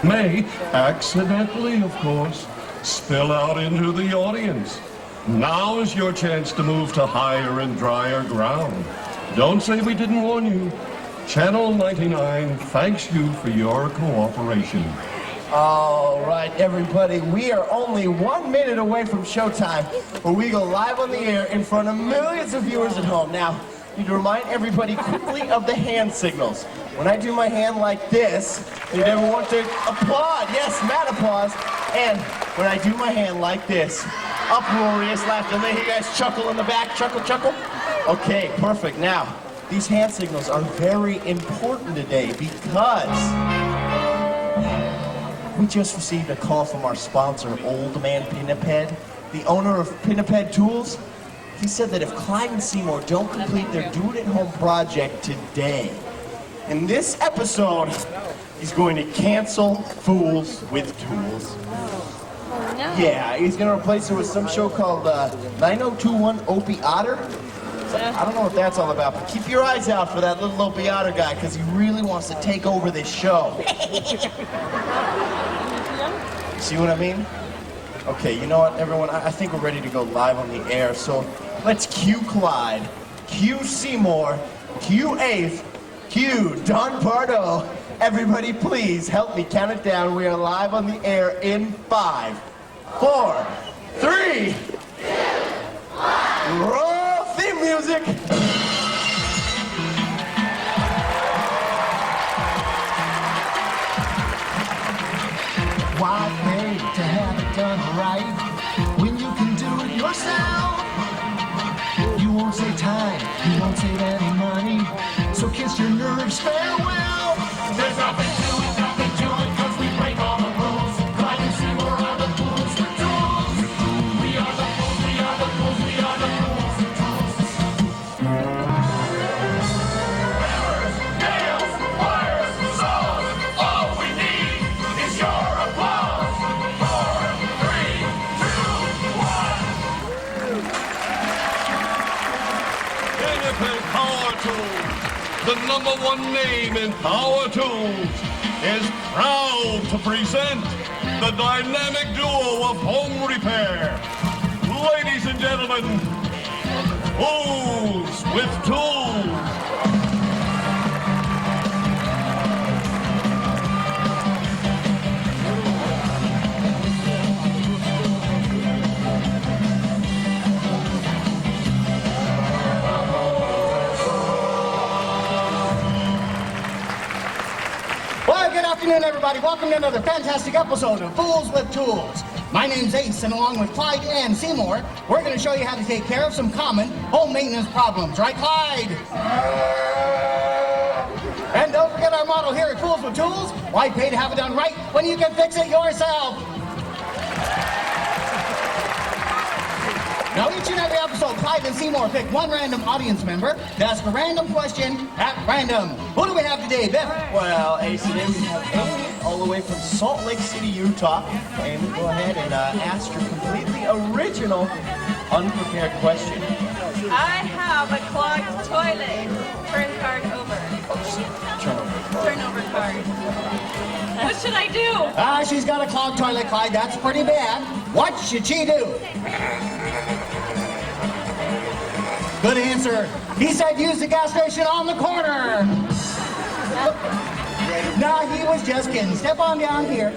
may, accidentally of course, spill out into the audience. Now is your chance to move to higher and drier ground. Don't say we didn't warn you. Channel 99 thanks you for your cooperation. All right, everybody, we are only 1 minute away from showtime, where we go live on the air in front of millions of viewers at home. Now, I need to remind everybody quickly of the hand signals. When I do my hand like this, you never want to applaud. Yes, mad applause. And when I do my hand like this, uproarious laughter. And then you guys chuckle in the back, chuckle, chuckle. Okay, perfect. Now, these hand signals are very important today because we just received a call from our sponsor, Old Man Pinniped, the owner of Pinniped Tools. He said that if Clyde and Seymour don't complete their do-it-at-home project today, in this episode, he's going to cancel Fools with Tools. Oh, no. Yeah, he's going to replace it with some show called 9021 Opie Otter. So, I don't know what that's all about, but keep your eyes out for that little Opie Otter guy, because he really wants to take over this show. See what I mean? Okay, you know what, everyone? I think we're ready to go live on the air, so let's cue Clyde, cue Seymour, cue Ace, cue Don Pardo. Everybody, please help me count it down. We are live on the air in 5, 4, 3, 2, 1. Roll theme music. Why pay to have it done right when you can do it yourself? You won't save time, you won't save any money, so kiss your nerves farewell. There's nothing to it, cause we break all the rules. Clyde and Seymour are the fools with tools. We are the fools, we are the fools, we are the fools with tools. Hammers, nails, wires, saws, all we need is your applause. 4, 3, 2, 1. Pinniped Power Tools, the #1 name in power tools, is proud to present the dynamic duo of home repair. Ladies and gentlemen, Fools with Tools. Well, good afternoon, everybody. Welcome to another fantastic episode of Fools with Tools. My name's Ace, and along with Clyde and Seymour, we're going to show you how to take care of some common home maintenance problems. Right, Clyde? And don't forget our motto here at Fools with Tools: why pay to have it done right when you can fix it yourself? Now, each and every episode, Clyde and Seymour pick one random audience member to ask a random question at random. Who do we have today, Biff? Well, Ace, today we have Amy all the way from Salt Lake City, Utah. Amy, go ahead and ask your completely original, unprepared question. I have a clogged toilet. Turn card over. Turn over card. What should I do? She's got a clogged toilet, Clyde. That's pretty bad. What should she do? Good answer. He said use the gas station on the corner. No, he was just kidding. Step on down here.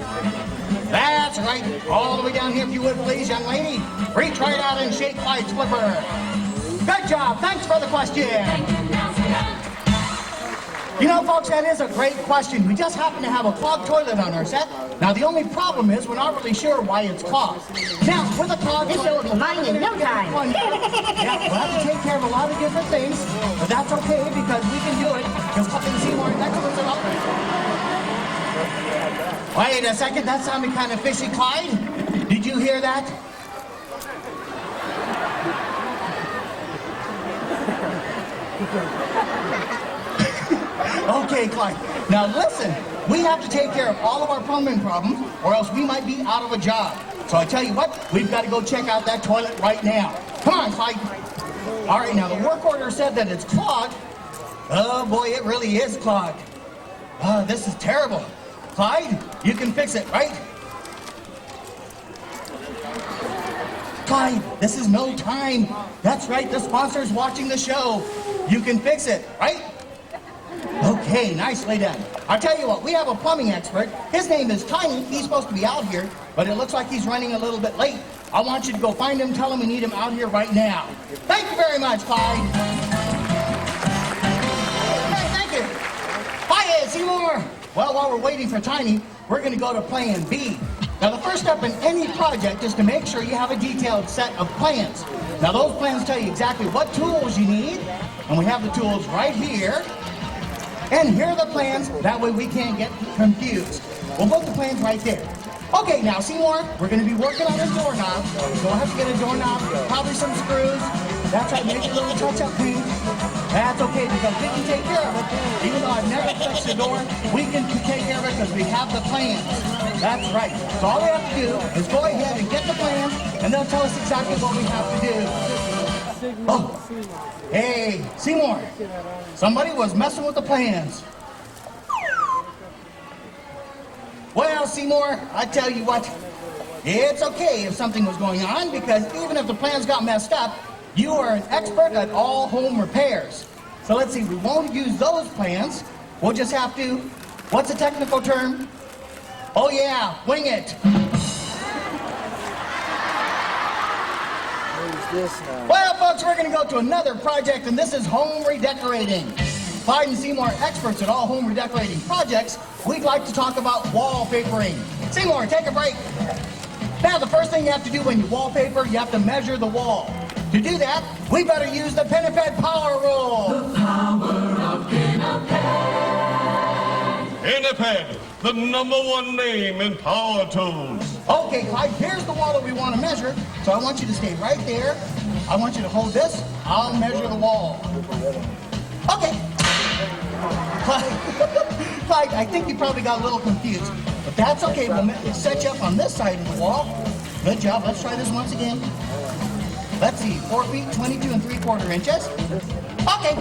That's right. All the way down here, if you would, please, young lady. Reach right out and shake Clyde's flipper. Good job. Thanks for the question. You know, folks, that is a great question. We just happen to have a clogged toilet on our set. Now, the only problem is we're not really sure why it's clogged. Now, with a clogged This show will be mine in no time. Yeah, we'll have to take care of a lot of different things, but that's okay because we can do it. Just look and see more experts it up. Wait a second, that sounded kind of fishy, Clyde. Did you hear that? Okay, Clyde. Now listen, we have to take care of all of our plumbing problems or else we might be out of a job. So I tell you what, we've got to go check out that toilet right now. Come on, Clyde. All right, now the work order said that it's clogged. Oh boy, it really is clogged. This is terrible. Clyde, you can fix it, right? Clyde, this is no time. That's right, the sponsor's watching the show. You can fix it, right? Okay, nicely done. I'll tell you what, we have a plumbing expert. His name is Tiny. He's supposed to be out here, but it looks like he's running a little bit late. I want you to go find him, tell him we need him out here right now. Thank you very much, Clyde. Hey, thank you. Hiya, Seymour. Well, while we're waiting for Tiny, we're going to go to Plan B. Now, the first step in any project is to make sure you have a detailed set of plans. Now, those plans tell you exactly what tools you need, and we have the tools right here. And here are the plans, that way we can't get confused. We'll put the plans right there. Okay, now Seymour, we're going to be working on a doorknob. So we'll have to get a doorknob, probably some screws. That's right, maybe a little touch-up paint. That's okay, because we can take care of it. Even though I've never touched the door, we can take care of it because we have the plans. That's right. So all we have to do is go ahead and get the plans, and they'll tell us exactly what we have to do. Oh, hey, Seymour, somebody was messing with the plans. Well, Seymour, I tell you what, it's okay if something was going on, because even if the plans got messed up, you are an expert at all home repairs. So let's see, we won't use those plans. We'll just have to, what's the technical term? Oh yeah, wing it. Well, folks, we're going to go to another project, and this is home redecorating. Clyde and Seymour, experts at all home redecorating projects. We'd like to talk about wallpapering. Seymour, take a break. Now, the first thing you have to do when you wallpaper, you have to measure the wall. To do that, we better use the Pinniped Power Rule. The power of Pinniped, the #1 name in power tools. Okay, Clyde, here's the wall that we want to measure. So I want you to stay right there. I want you to hold this. I'll measure the wall. Okay. Clyde, I think you probably got a little confused. But that's okay. We'll set you up on this side of the wall. Good job. Let's try this once again. Let's see. 4 feet, 22 3/4 inches. Okay.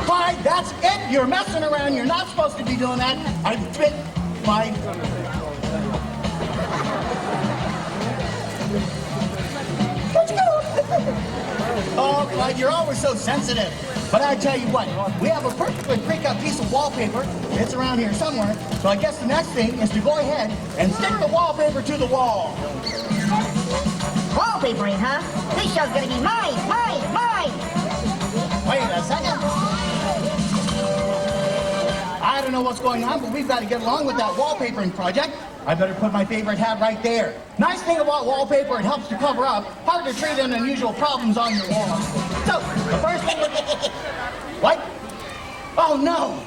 Clyde, that's it. You're messing around. You're not supposed to be doing that. I fit, Clyde. Oh, Clyde, you're always so sensitive. But I tell you what, we have a perfectly pre-cut piece of wallpaper. It's around here somewhere. So I guess the next thing is to go ahead and stick the wallpaper to the wall. Wallpapering, huh? This show's gonna be mine! Wait a second. I don't know what's going on, but we've got to get along with that wallpapering project. I better put my favorite hat right there. Nice thing about wallpaper, it helps to cover up hard to treat and unusual problems on your wall. So, the first thing we're... What? Oh no!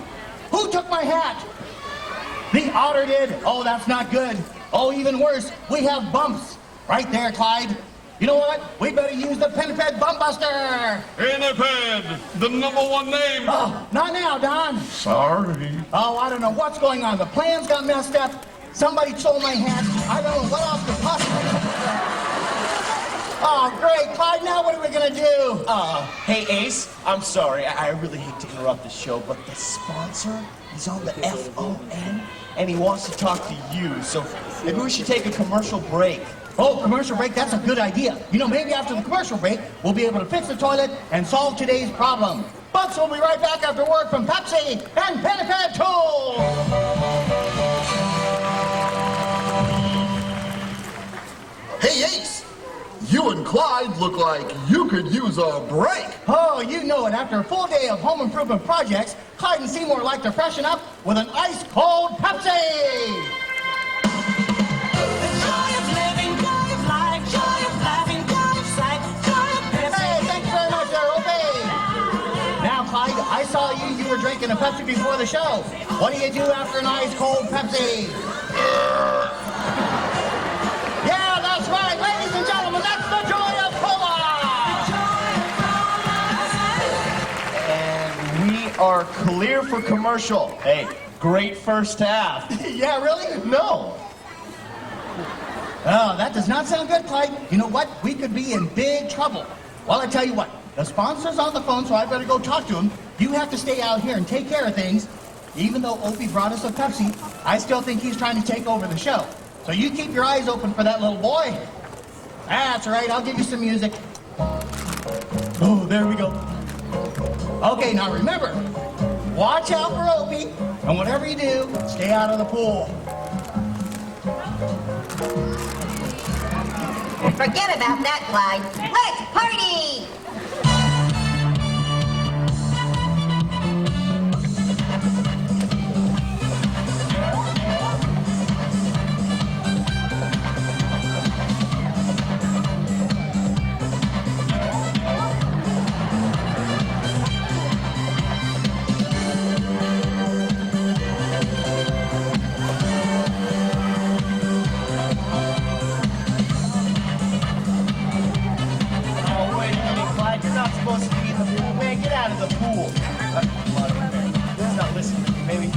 Who took my hat? The otter did. Oh, that's not good. Oh, even worse, we have bumps. Right there, Clyde. You know what? We better use the Pinniped Bump Buster. Pinniped, the #1 name. Oh, not now, Don. Sorry. Oh, I don't know what's going on. The plans got messed up. Somebody stole my hat. I don't know what else could possibly... Oh, great. Clyde, now what are we going to do? Hey, Ace, I'm sorry. I really hate to interrupt the show, but the sponsor, he's on the phone, and he wants to talk to you. So maybe we should take a commercial break. Oh, commercial break, that's a good idea. You know, maybe after the commercial break, we'll be able to fix the toilet and solve today's problem. Folks, we'll be right back after word from Pepsi and Pinniped Tools. Hey, Ace, you and Clyde look like you could use a break. Oh, you know it. After a full day of home improvement projects, Clyde and Seymour like to freshen up with an ice-cold Pepsi. I saw you were drinking a Pepsi before the show. What do you do after an ice-cold Pepsi? Yeah, that's right. Ladies and gentlemen, that's the joy of cola. And we are clear for commercial. Hey, great first half. Yeah, really? No. Oh, that does not sound good, Clyde. You know what? We could be in big trouble. Well, I tell you what. The sponsor's on the phone, so I better go talk to him. You have to stay out here and take care of things. even though Opie brought us a Pepsi, I still think he's trying to take over the show. So you keep your eyes open for that little boy. That's right, I'll give you some music. Oh, there we go. Okay, now remember, watch out for Opie, and whatever you do, stay out of the pool. Forget about that, Clyde. Let's party!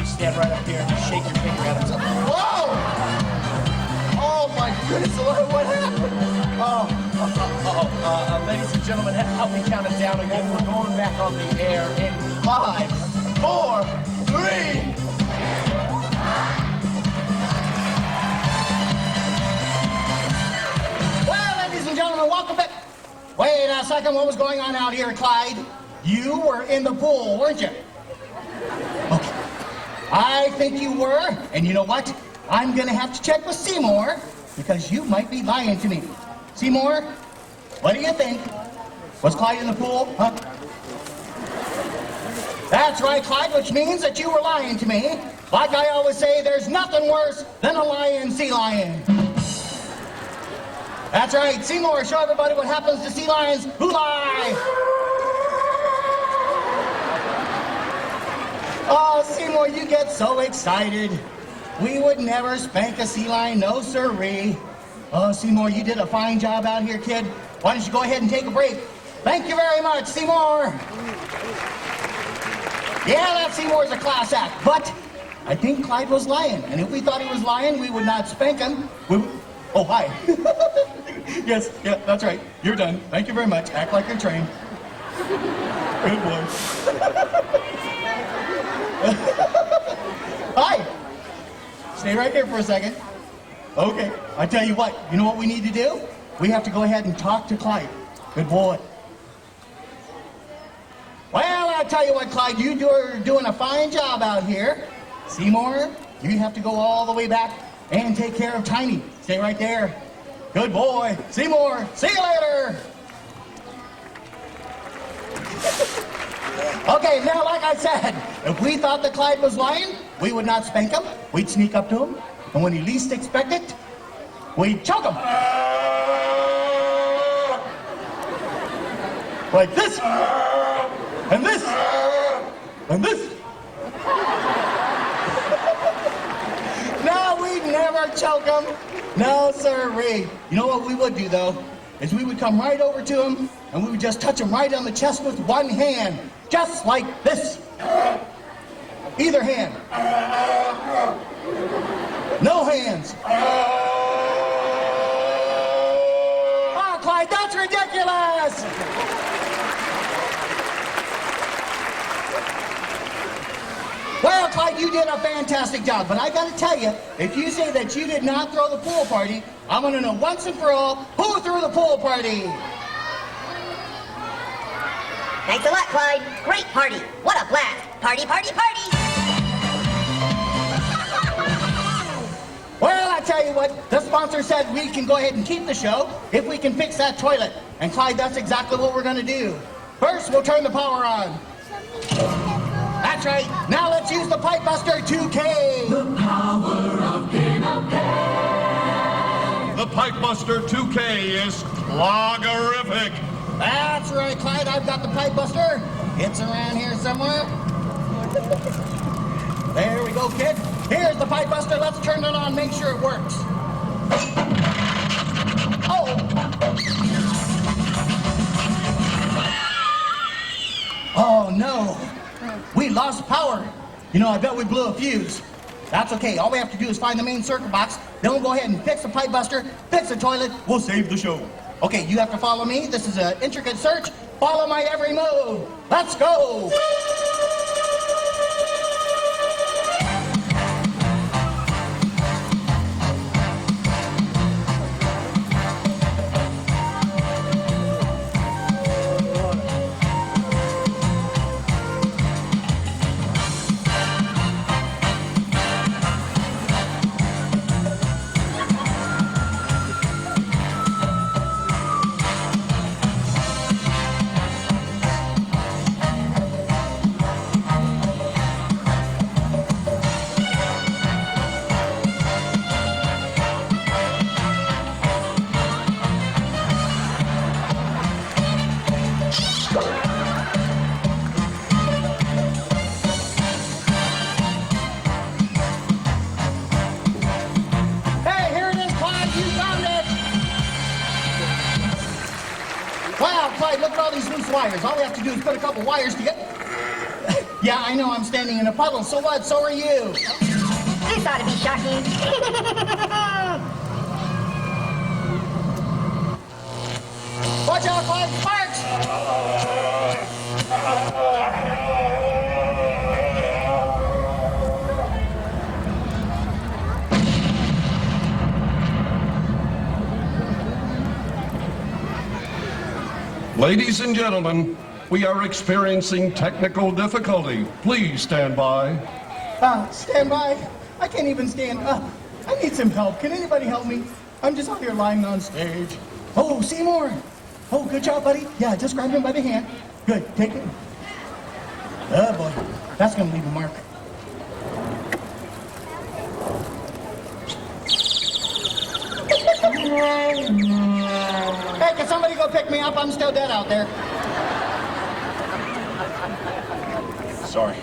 Stand right up here and just shake your finger at him. Whoa! Oh my goodness, what happened? Ladies and gentlemen, help me count it down again. We're going back on the air in 5, 4, 3. Well, ladies and gentlemen, welcome back. Wait a second, what was going on out here, Clyde? You were in the pool, weren't you? Okay. I think you were, and you know what? I'm gonna have to check with Seymour, because you might be lying to me. Seymour, what do you think? Was Clyde in the pool, huh? That's right, Clyde, which means that you were lying to me. Like I always say, there's nothing worse than a lying sea lion. That's right, Seymour, show everybody what happens to sea lions who lie. Oh, Seymour, you get so excited. We would never spank a sea lion, no sirree. Oh, Seymour, you did a fine job out here, kid. Why don't you go ahead and take a break? Thank you very much, Seymour. Yeah, that Seymour's a class act, but I think Clyde was lying. And if we thought he was lying, we would not spank him. Oh, hi. Yes, yeah, that's right. You're done. Thank you very much. Act like you're trained. Good boy. Hi. Stay right here for a second. Okay. I tell you what. You know what we need to do? We have to go ahead and talk to Clyde. Good boy. Well, I tell you what, Clyde, you're doing a fine job out here. Seymour, you have to go all the way back and take care of Tiny. Stay right there. Good boy. Seymour, see you later. Okay, now like I said, if we thought that Clyde was lying, we would not spank him. We'd sneak up to him, and when he least expect it, we'd choke him. Like this, and this, and this. No, we'd never choke him. No, sirree. You know what we would do, though? Is we would come right over to him, and we would just touch him right on the chest with one hand. Just like this. Either hand. No hands. Oh, Clyde, that's ridiculous! Well, Clyde, you did a fantastic job, but I gotta tell you, if you say that you did not throw the pool party, I want to know once and for all, who threw the pool party? Thanks a lot, Clyde. Great party. What a blast. Party, party, party. Well, I tell you what, the sponsor said we can go ahead and keep the show if we can fix that toilet. And Clyde, that's exactly what we're gonna do. First, we'll turn the power on. That's right. Now let's use the Pipe Buster 2K. The power of Pinochet. The Pipe Buster 2K is cloggerific. That's right, Clyde. I've got the Pipe Buster. It's around here somewhere. There we go, kid. Here's the Pipe Buster. Let's turn it on, make sure it works. Oh! Oh, no. We lost power. You know, I bet we blew a fuse. That's okay. All we have to do is find the main circuit box. Then we'll go ahead and fix the Pipe Buster, fix the toilet. We'll save the show. Okay, you have to follow me. This is an intricate search. Follow my every move. Let's go. wires. All we have to do is put a couple wires together. Yeah, I know I'm standing in a puddle. So what? So are you. This ought to be shocking. Watch out, Clyde. Sparks! Ladies and gentlemen, we are experiencing technical difficulty. Please stand by. Stand by. I can't even stand up. I need some help. Can anybody help me? I'm just out here lying on stage. Oh, Seymour. Oh, good job, buddy. Yeah, just grab him by the hand. Good. Take it. Oh, boy. That's going to leave a mark. Hey, can somebody go pick me up? I'm still dead out there. Sorry.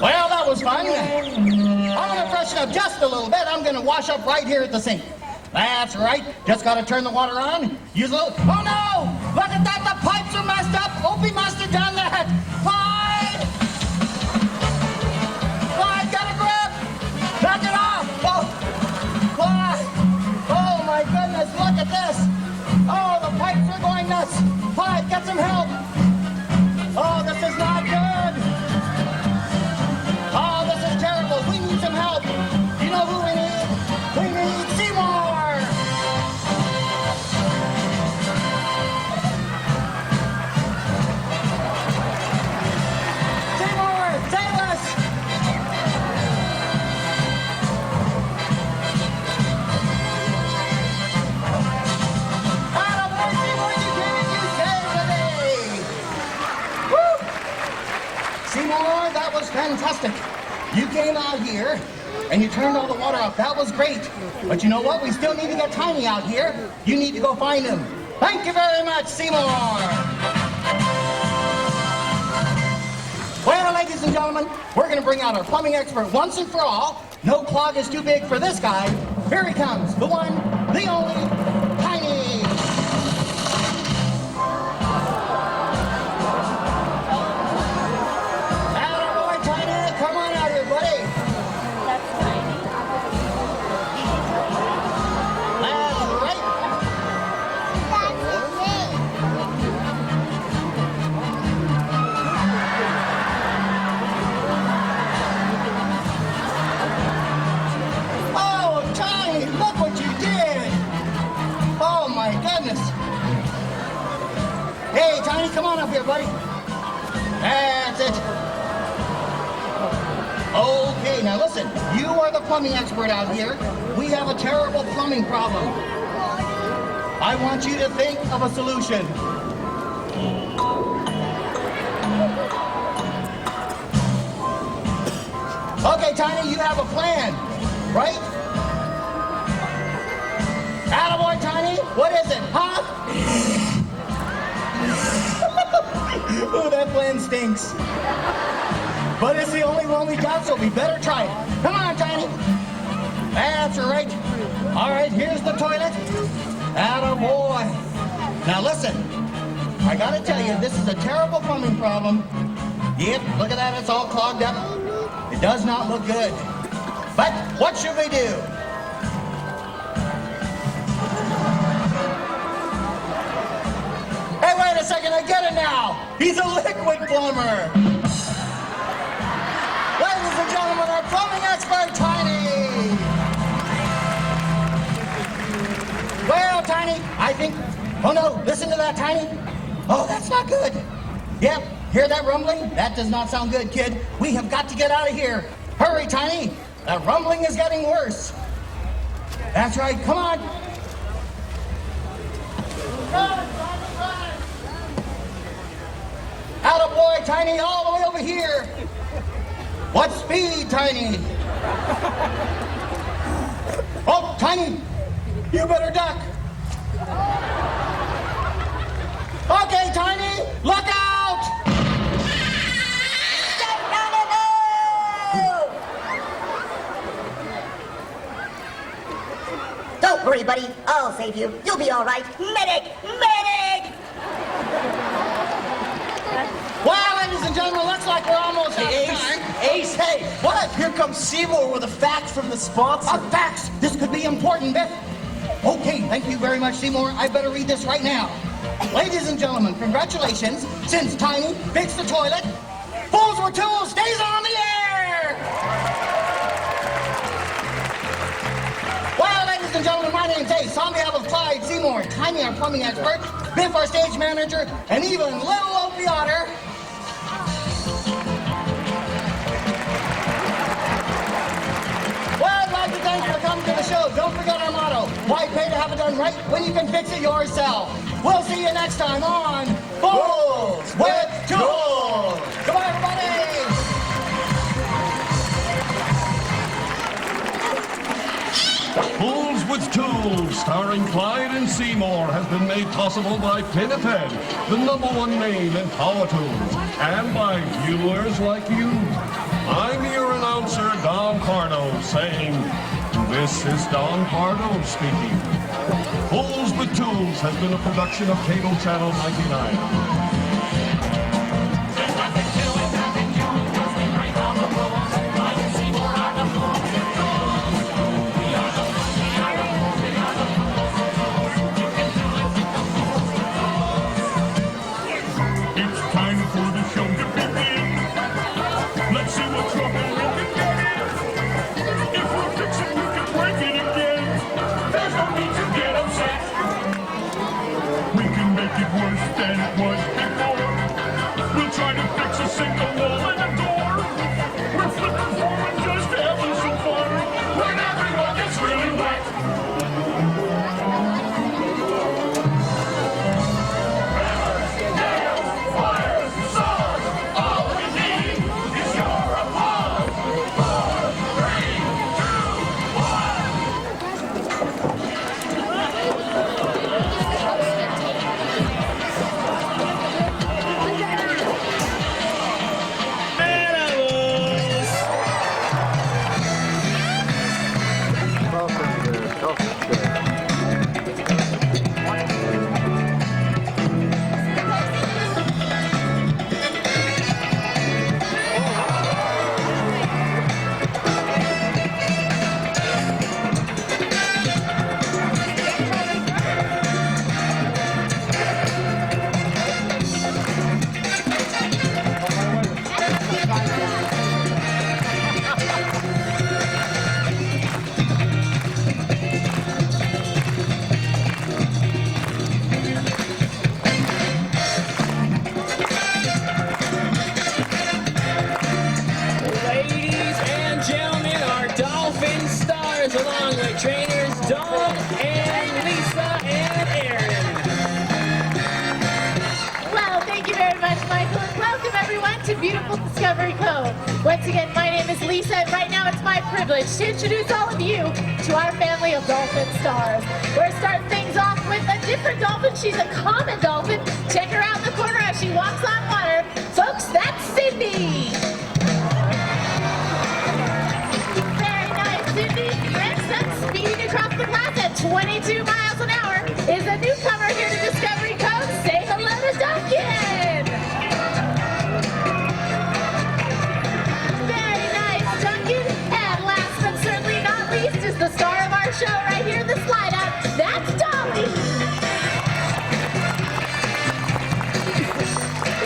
Well, that was fun. I'm going to freshen up just a little bit. I'm going to wash up right here at the sink. That's right. Just got to turn the water on. Use a little... Oh, no! Look at that. The pipes are messed up. Opie must have done that. Clyde! Clyde, get a grip! Knock it off! Oh, Clyde! Oh, my goodness. Look at this. Oh, the pipes are going nuts. Clyde, get some help. Oh, this is not good. Oh, this is terrible. We need some help. You know who we need? We need Seymour. Seymour, save us. Attaboy, Seymour, you did it. You saved the day. Woo! Seymour, that was fantastic. You came out here and you turned all the water off. That was great. But you know what? We still need to get Tiny out here. You need to go find him. Thank you very much, Seymour. Well, ladies and gentlemen, we're going to bring out our plumbing expert once and for all. No clog is too big for this guy. Here he comes, the one, the only, Tiny. Attaboy, Tiny. Come on out here, buddy. That's tiny. That's right. Oh, Tiny, look what you did. Oh, my goodness. Hey, Tiny, come on up here, buddy. That's it. Okay, now listen. You are the plumbing expert out here. We have a terrible plumbing problem. I want you to think of a solution. Okay, Tiny, you have a plan, right? Attaboy, Tiny. What is it, huh? Oh, that plan stinks. But it's the only one we got, so we better try it. Come on, Tiny. That's right. All right, here's the toilet. Attaboy. Now listen, I gotta tell you, this is a terrible plumbing problem. Yep, look at that, it's all clogged up. It does not look good. But what should we do? Hey, wait a second, I get it now. He's a liquid plumber. Ladies and gentlemen, our plumbing expert, Tiny. Well, Tiny, I think... Oh, no, listen to that, Tiny. Oh, that's not good. Yep, hear that rumbling? That does not sound good, kid. We have got to get out of here. Hurry, Tiny. That rumbling is getting worse. That's right, come on. Attaboy, Tiny, all the way over here. What speed, Tiny? Oh, Tiny, you better duck. Okay, Tiny, look out! Don't worry, buddy. I'll save you. You'll be all right. Medic! Medic! Well, ladies and gentlemen, looks like we're almost out of time. Ace, hey, what? Here comes Seymour with a fax from the sponsor. A fax! This could be important, Biff. Okay, thank you very much, Seymour. I better read this right now. Ladies and gentlemen, congratulations. Since Tiny fixed the toilet, Fools with Tools stays on the air! Well, ladies and gentlemen, my name's Ace. On behalf of Clyde, Seymour, Tiny, our plumbing expert, Biff, our stage manager, and even Little Opie Otter. Well, I'd like to thank you for coming to the show. Don't forget our motto. Why pay to have it done right when you can fix it yourself? We'll see you next time on Fools with Tools. Goodbye, everybody. Fools with Tools, starring Clyde and Seymour, has been made possible by Pinniped, the #1 name in power tools, and by viewers like you. I'm your announcer, Don Pardo, saying, this is Don Pardo speaking. Fools with Tools has been a production of Cable Channel 99. Beautiful Discovery Cove. Once again, my name is Lisa, and right now it's my privilege to introduce all of you to our family of dolphin stars. We're starting things off with a different dolphin. She's a common dolphin. Check her out in the corner as she walks on water. Folks, that's Cindy. Very nice, Cindy. Grandson speeding across the glass at 22 miles an hour is a newcomer here to Discovery Cove. Say hello to Duncan. Is the star of our show right here in the slide out. That's Dolly.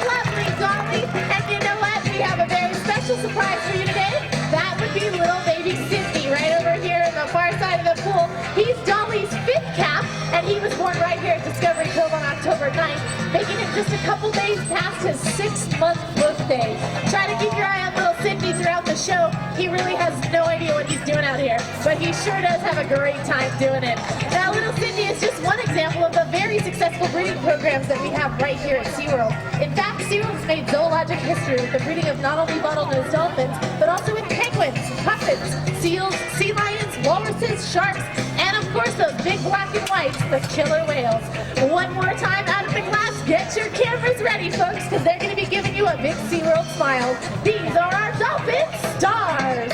Lovely Dolly. And you know what? We have a very special surprise for you today. That would be little baby Cindy right over here in the far side of the pool. He's Dolly's 5th calf, and he was born right here at Discovery Cove on October 9th, making it just a couple days past his 6th-month birthday. Try to keep your eye on little Cindy throughout the show. He really has no idea what he's doing out here, but he sure does have a great time doing it. Now, little Cindy is just one example of the very successful breeding programs that we have right here at SeaWorld. In fact, SeaWorld's made zoologic history with the breeding of not only bottlenose dolphins, but also with penguins, puffins, seals, sea lions, walruses, sharks, and of course those big black and whites, the killer whales. One more time out of the glass, get your cameras ready, folks, because they're going to be giving you a big SeaWorld smile. These are our dolphin stars.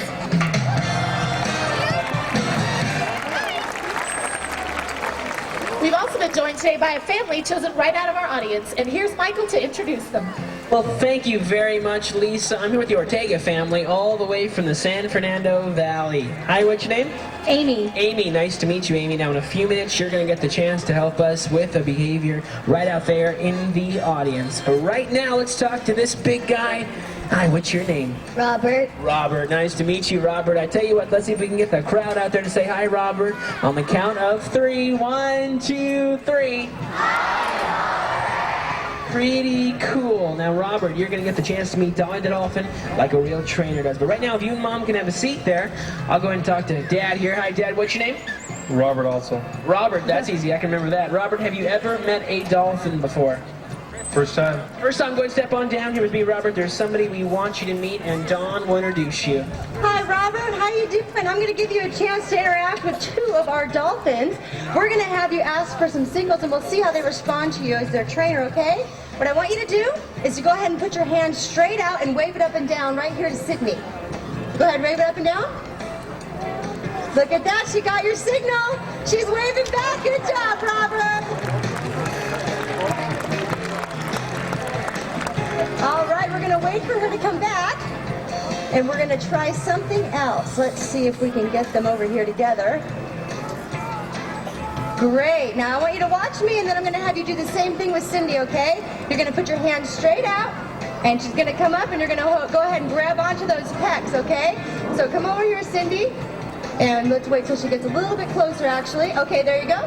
also been joined today by a family chosen right out of our audience. And here's Michael to introduce them. Well, thank you very much, Lisa. I'm here with the Ortega family, all the way from the San Fernando Valley. Hi, what's your name? Amy. Amy, nice to meet you, Amy. Now, in a few minutes, you're going to get the chance to help us with a behavior right out there in the audience. But right now, let's talk to this big guy. Hi, what's your name? Robert. Robert, nice to meet you, Robert. I tell you what, let's see if we can get the crowd out there to say hi, Robert. On the count of 3. 1, 2, 3. Pretty cool. Now, Robert, you're going to get the chance to meet Dolly the Dolphin like a real trainer does. But right now, if you and Mom can have a seat there, I'll go ahead and talk to Dad here. Hi, Dad. What's your name? Robert also. Robert, that's easy. I can remember that. Robert, have you ever met a dolphin before? First time. First time, go ahead and step on down here with me, Robert. There's somebody we want you to meet, and Dawn will introduce you. Hi, Robert. How you doing? I'm going to give you a chance to interact with 2 of our dolphins. We're going to have you ask for some signals, and we'll see how they respond to you as their trainer, okay? What I want you to do is to go ahead and put your hand straight out and wave it up and down right here to Sydney. Go ahead, wave it up and down. Look at that. She got your signal. She's waving back. Good job, Robert. All right, we're going to wait for her to come back, and we're going to try something else. Let's see if we can get them over here together. Great. Now I want you to watch me, and then I'm going to have you do the same thing with Cindy, okay? You're going to put your hand straight out, and she's going to come up, and you're going to go ahead and grab onto those pecs, okay? So come over here, Cindy, and let's wait till she gets a little bit closer, actually. Okay, there you go.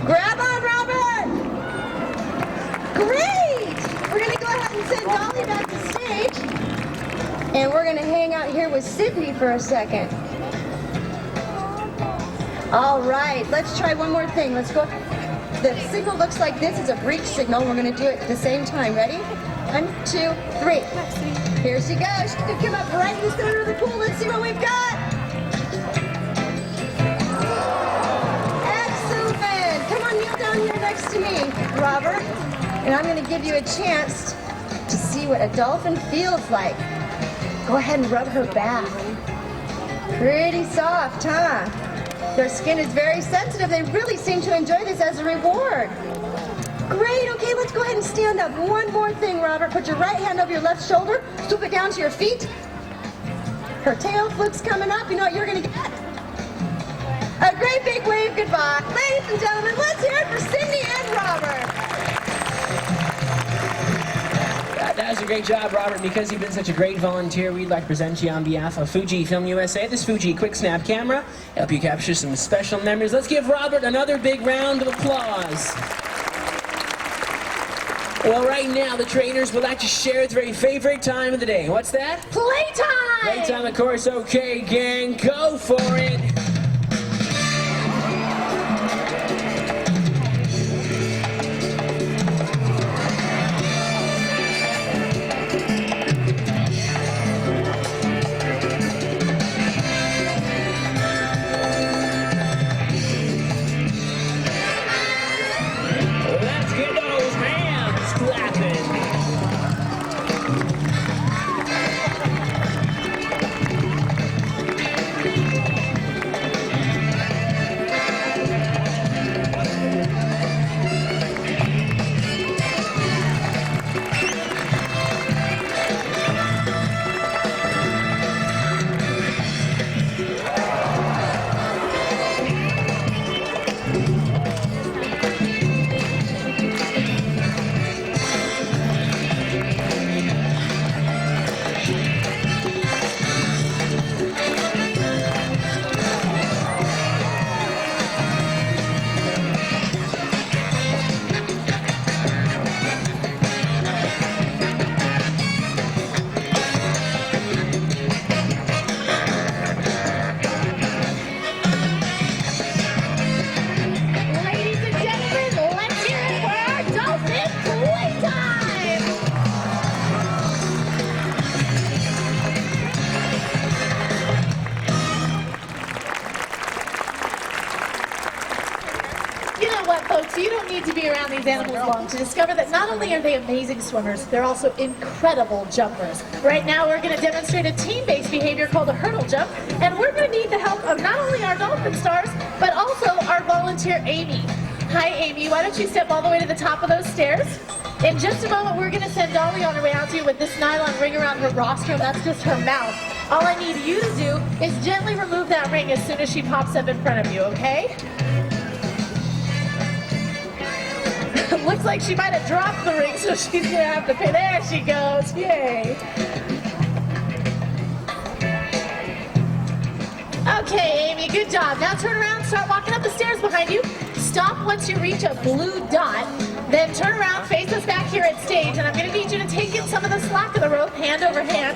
Grab on, Robert! Great! We're going to go ahead and send Dolly back to stage. And we're going to hang out here with Sydney for a second. All right, let's try one more thing. Let's go. The signal looks like this is a breach signal. We're going to do it at the same time. Ready? 1, 2, 3. Here she goes. She could come up right in the center of the pool. Let's see what we've got. Excellent. Come on, kneel down here next to me, Robert. And I'm going to give you a chance to see what a dolphin feels like. Go ahead and rub her back. Pretty soft, huh? Their skin is very sensitive. They really seem to enjoy this as a reward. Great. Okay, let's go ahead and stand up. One more thing, Robert. Put your right hand over your left shoulder. Swoop it down to your feet. Her tail flips coming up. You know what you're going to get? A great big wave goodbye. Ladies and gentlemen, let's hear it for Cindy and Robert. That was a great job, Robert. Because you've been such a great volunteer, we'd like to present you on behalf of Fujifilm USA this Fuji Quick Snap camera. Help you capture some special memories. Let's give Robert another big round of applause. Well, right now, the trainers would like to share their very favorite time of the day. What's that? Playtime! Playtime, of course. Okay, gang, go for it. Let's get those hands clapping. Ladies and gentlemen, let's hear it for our dolphin playtime! You know what, folks? You don't need to be around these animals long to discover that not only are they amazing swimmers, they're also incredible jumpers. Right now, we're going to demonstrate a team-based behavior called a hurdle jump, and we're going to need the help of not only our dolphin stars, but also our volunteer, Amy. Hi, Amy. Why don't you step all the way to the top of those stairs? In just a moment, we're going to send Dolly on her way out to you with this nylon ring around her rostrum. That's just her mouth. All I need you to do is gently remove that ring as soon as she pops up in front of you, okay? Looks like she might have dropped the ring, so she's going to have to pay. There she goes. Yay. Okay, Amy, good job. Now turn around, start walking up the stairs behind you. Stop once you reach a blue dot. Then turn around, face us back here at stage, and I'm going to need you to take in some of the slack of the rope, hand over hand.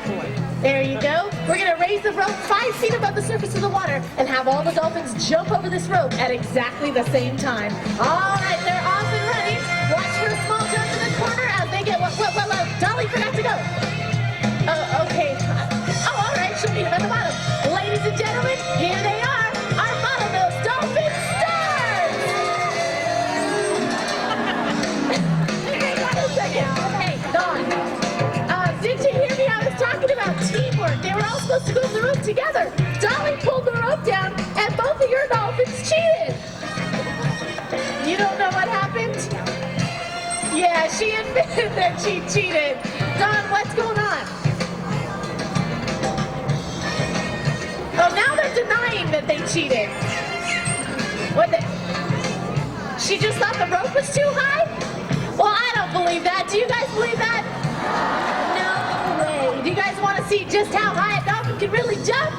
There you go. We're going to raise the rope 5 feet above the surface of the water and have all the dolphins jump over this rope at exactly the same time. All right, they're off and running. Watch for a small jump in the corner as they get, Dolly forgot to go. Oh, okay. Oh, all right, she'll meet them at the bottom. Ladies and gentlemen, here they are, our bottlenose dolphin stars! Hey, Dawn. Did you hear me? I was talking about teamwork. They were all supposed to go in the rope together. Dolly pulled the rope down, and both of your dolphins cheated. You don't know what happened? Yeah, she admitted that she cheated. Dawn, what's going on? Oh, now they're denying that they cheated. What the? She just thought the rope was too high? Well, I don't believe that. Do you guys believe that? No way. Do you guys want to see just how high a dolphin can really jump?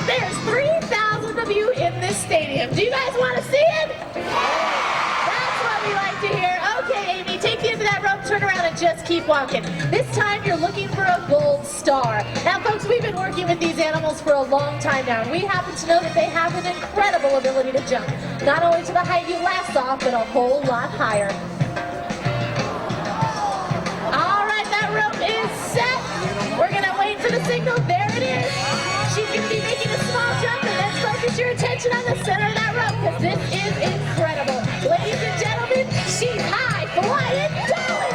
There's 3,000 of you in this stadium. Do you guys want to see it? That's what we like to hear. Okay, Amy, take the end of that rope, turn around, and just keep walking. This time, you're looking for a gold star. Now, folks, we've been working with these animals for a long time now, and we happen to know that they have an incredible ability to jump. Not only to the height you last saw, but a whole lot higher. All right, that rope is set. We're going to wait for the signal. There it is. She's going to be making a small jump, and let's focus your attention on the center of that rope, because this is incredible. Ladies and gentlemen, she's high flying Dolly!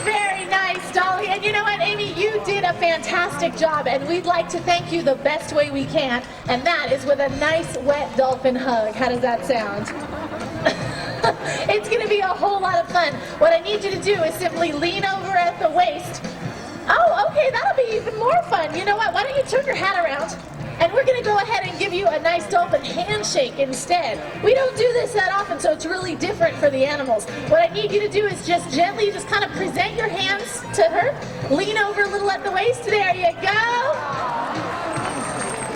Very nice, Dolly. And you know what, Amy? You did a fantastic job, and we'd like to thank you the best way we can, and that is with a nice, wet dolphin hug. How does that sound? It's going to be a whole lot of fun. What I need you to do is simply lean over at the waist. Oh, okay, that'll be even more fun. You know what? Why don't you turn your hat around? And we're going to go ahead and give you a nice dolphin handshake instead. We don't do this that often, so it's really different for the animals. What I need you to do is just gently just kind of present your hands to her. Lean over a little at the waist. There you go.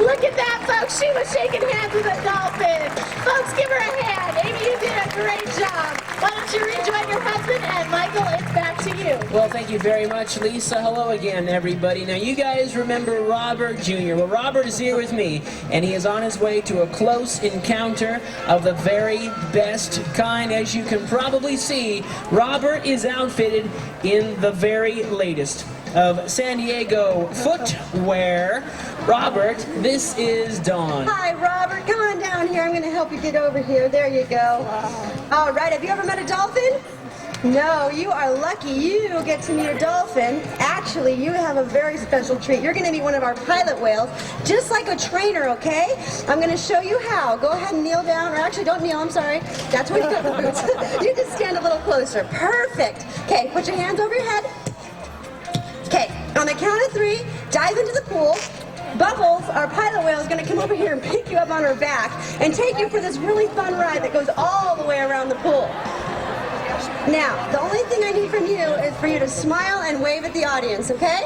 Look at that, folks. She was shaking hands with a dolphin. Folks, give her a hand. Amy, you did a great job. Why don't you rejoin your husband, and Michael, it's back to you. Well, thank you very much, Lisa. Hello again, everybody. Now, you guys remember Robert Jr. Well, Robert is here with me, and he is on his way to a close encounter of the very best kind. As you can probably see, Robert is outfitted in the very latest of San Diego footwear. Robert, this is Dawn. Hi, Robert. Come on down here. I'm going to help you get over here. There you go. All right. Have you ever met a dolphin? No, you are lucky. You get to meet a dolphin. Actually, you have a very special treat. You're going to meet one of our pilot whales, just like a trainer, okay? I'm going to show you how. Go ahead and kneel down. Or actually, don't kneel. I'm sorry. That's where you got the boots. You just stand a little closer. Perfect. Okay, put your hands over your head. Okay, on the count of 3, dive into the pool. Bubbles, our pilot whale, is going to come over here and pick you up on her back and take you for this really fun ride that goes all the way around the pool. Now, the only thing I need from you is for you to smile and wave at the audience, okay?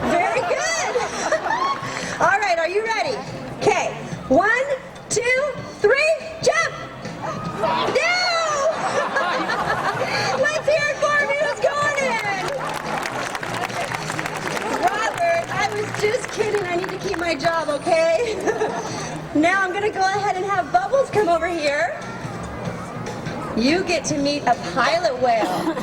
Very good. All right, are you ready? Okay, 1, 2, 3, jump! No! Let's hear it for me. Who's going in? Robert, I was just kidding. I need to keep my job, okay? Now I'm going to go ahead and have Bubbles come over here. You get to meet a pilot whale.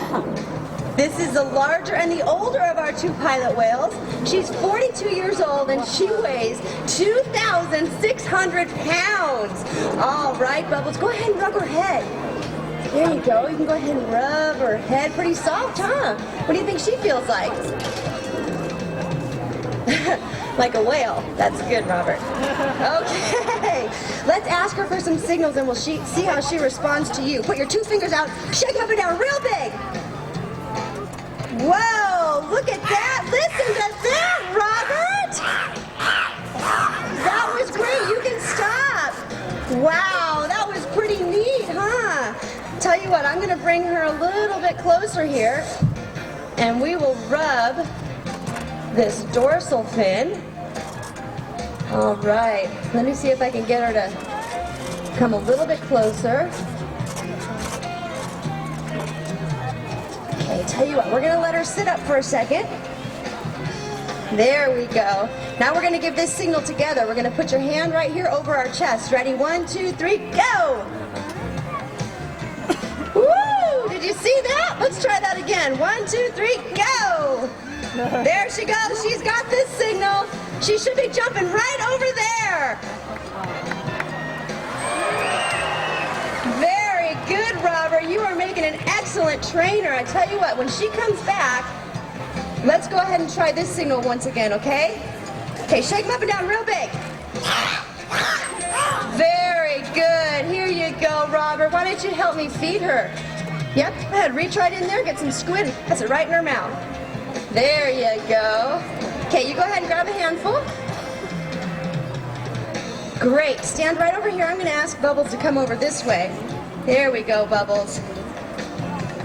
This is the larger and the older of our 2 pilot whales. She's 42 years old and she weighs 2,600 pounds. All right, Bubbles, go ahead and rub her head. There you go. You can go ahead and rub her head. Pretty soft, huh? What do you think she feels like? Like a whale. That's good, Robert. Okay. Let's ask her for some signals and we'll see how she responds to you. Put your 2 fingers out, shake up and down real big. Whoa, look at that. Listen to that, Robert. That was great. You can stop. Wow, that was pretty neat, huh? Tell you what, I'm going to bring her a little bit closer here and we will rub this dorsal fin. All right, let me see if I can get her to come a little bit closer. Okay, tell you what, we're gonna let her sit up for a second. There we go. Now we're gonna give this signal together. We're gonna put your hand right here over our chest. Ready? 1, 2, 3, go! Woo! Did you see that? Let's try that again. 1, 2, 3, go! There she goes. She's got this signal. She should be jumping right over there. Very good, Robert. You are making an excellent trainer. I tell you what, when she comes back, let's go ahead and try this signal once again, okay? Okay, shake them up and down real big. Very good. Here you go, Robert. Why don't you help me feed her? Yep, go ahead. Reach right in there, get some squid, and pass it right in her mouth. There you go. Okay, you go ahead and grab a handful. Great. Stand right over here. I'm going to ask Bubbles to come over this way. There we go, Bubbles.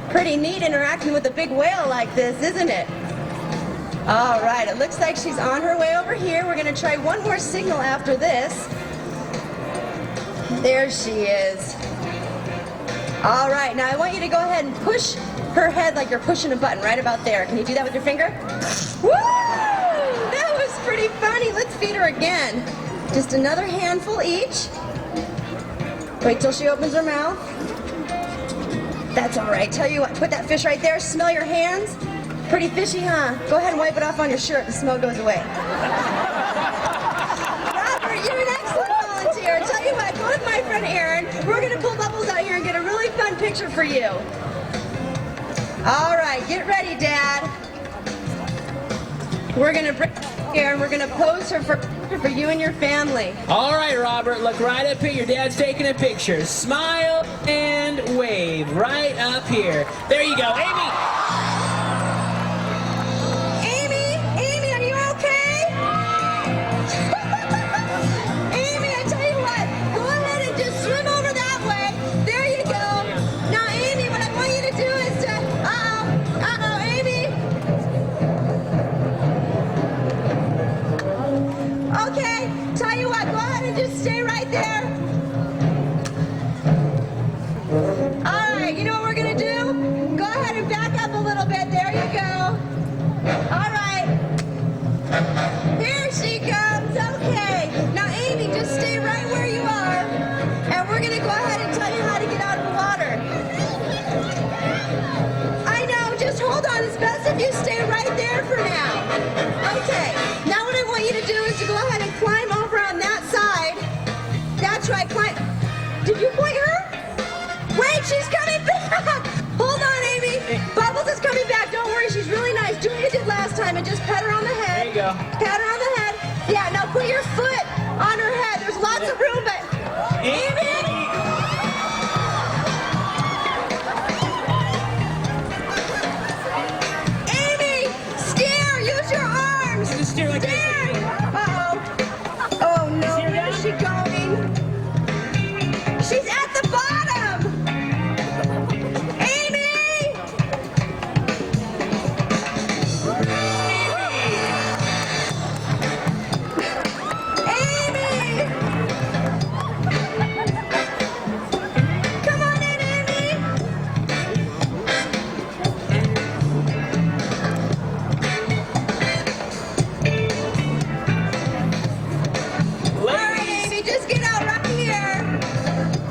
Pretty neat interacting with a big whale like this, isn't it? All right, it looks like she's on her way over here. We're going to try one more signal after this. There she is. All right, now I want you to go ahead and push her head like you're pushing a button right about there. Can you do that with your finger? Woo! That was pretty funny. Let's feed her again. Just another handful each. Wait till she opens her mouth. That's all right. Tell you what, put that fish right there. Smell your hands. Pretty fishy, huh? Go ahead and wipe it off on your shirt. The smell goes away. Robert, you're an excellent volunteer. Tell you what, go with my friend Aaron. We're going to pull Bubbles out here and get a really fun picture for you. All right, get ready, Dad. We're going to bring her here and we're going to pose her for you and your family. All right, Robert, look right up here. Your dad's taking a picture. Smile and wave right up here. There you go, Amy. Amy, are you okay? Amy, I tell you what, go ahead and just swim over that way. There you go. Now, Amy, what I want you to do is to, Amy. Okay, tell you what, go ahead and just stay right there. All right, you know what we're gonna do? Go ahead and back up a little bit. There you go. All right. Here she comes. Okay. Now, Amy, just stay right where you are, and we're gonna go ahead and tell you how to get out of the water. I know. Just hold on. It's best if you stay right there for now. Okay. Now, what I want you to do is to go ahead and climb over on that side. That's right. Climb. Did you point her? Wait, she's coming back! Hold on, Amy. Bubbles is coming back. Don't worry, she's really nice. Do what you did last time and just pet her on the head. There you go. Pat her on the head. Yeah, now put your foot on her head. There's lots of room, but... Amy! Amy! Steer! Use your arms! Just steer like this. Uh-oh. Oh, no. Where is she going? She's at the bottom! Amy! Amy! Come on in, Amy! All right, Amy, just get out right here.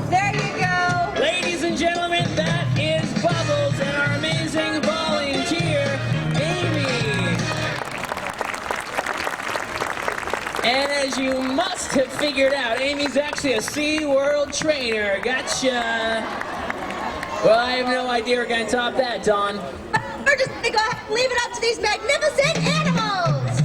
There you go. Ladies and gentlemen, that is Bubbles and our amazing volunteer, Amy. And as you must have figured out, Amy's actually a SeaWorld trainer. Gotcha. Well, I have no idea we're going to top that, Dawn. We're just going to go ahead and leave it up to these magnificent animals.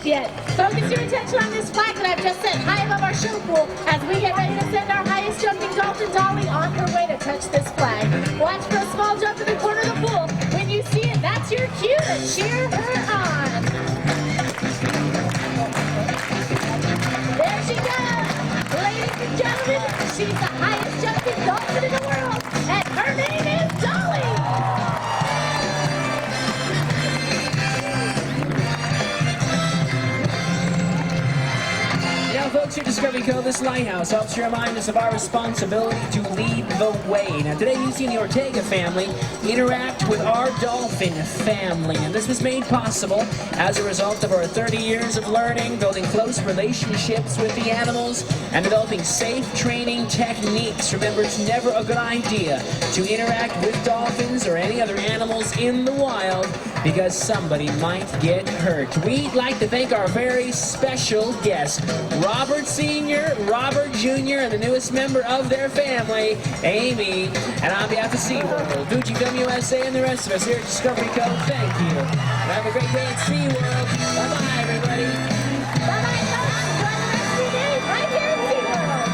yet. Focus your attention on this flag that I've just set high above our show pool as we get ready to send our highest jumping dolphin Dolly on her way to touch this flag. Watch for a small jump in the corner of the pool. When you see it, that's your cue to cheer her on. There she goes. Ladies and gentlemen, she's the highest jumping dolphin in the world, and her name is Dolly. Now, folks, here at Discovery Cove, this lighthouse helps to remind us of our responsibility to lead the way. Now, today you see the Ortega family interact with our dolphin family. And this was made possible as a result of our 30 years of learning, building close relationships with the animals, and developing safe training techniques. Remember, it's never a good idea to interact with dolphins or any other animals in the wild because somebody might get hurt. We'd like to thank our very special guest, Robert Sr., Robert Jr., and the newest member of their family, Amy. And on behalf of SeaWorld, Fujifilm USA, and the rest of us here at Discovery Cove, thank you. Have a great day at SeaWorld. Bye-bye, everybody. Bye-bye, folks. Enjoy the rest of your day right here at SeaWorld.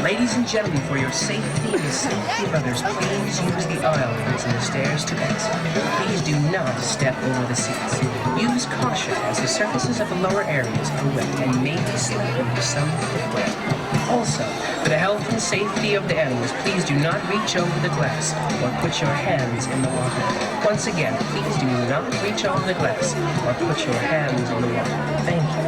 Ladies and gentlemen, for your safety and the safety of others, please use the aisle facing the stairs to exit. Please do not step over the seats. Use caution as the surfaces of the lower areas are wet and may be slipping into some footwear. Also, for the health and safety of the animals, please do not reach over the glass or put your hands in the water. Once again, please do not reach over the glass or put your hands in the water. Thank you.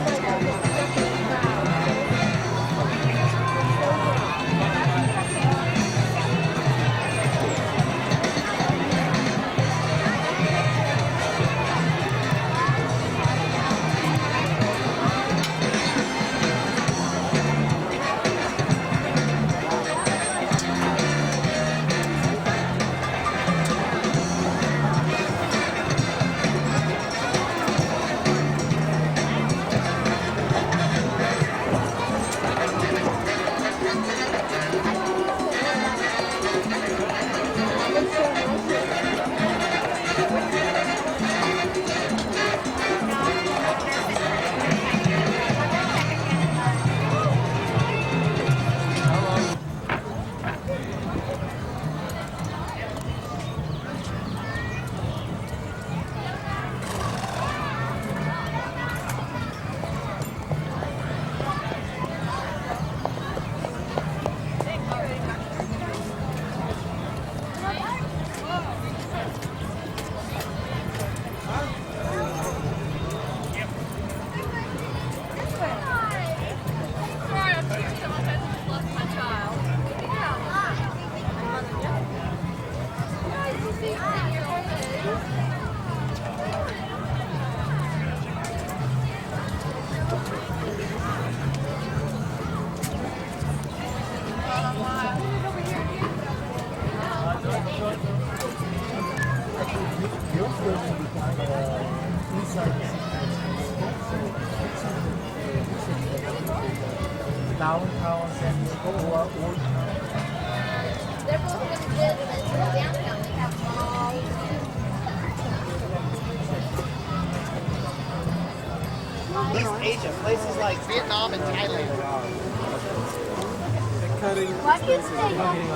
East Asia, places like Vietnam and Thailand.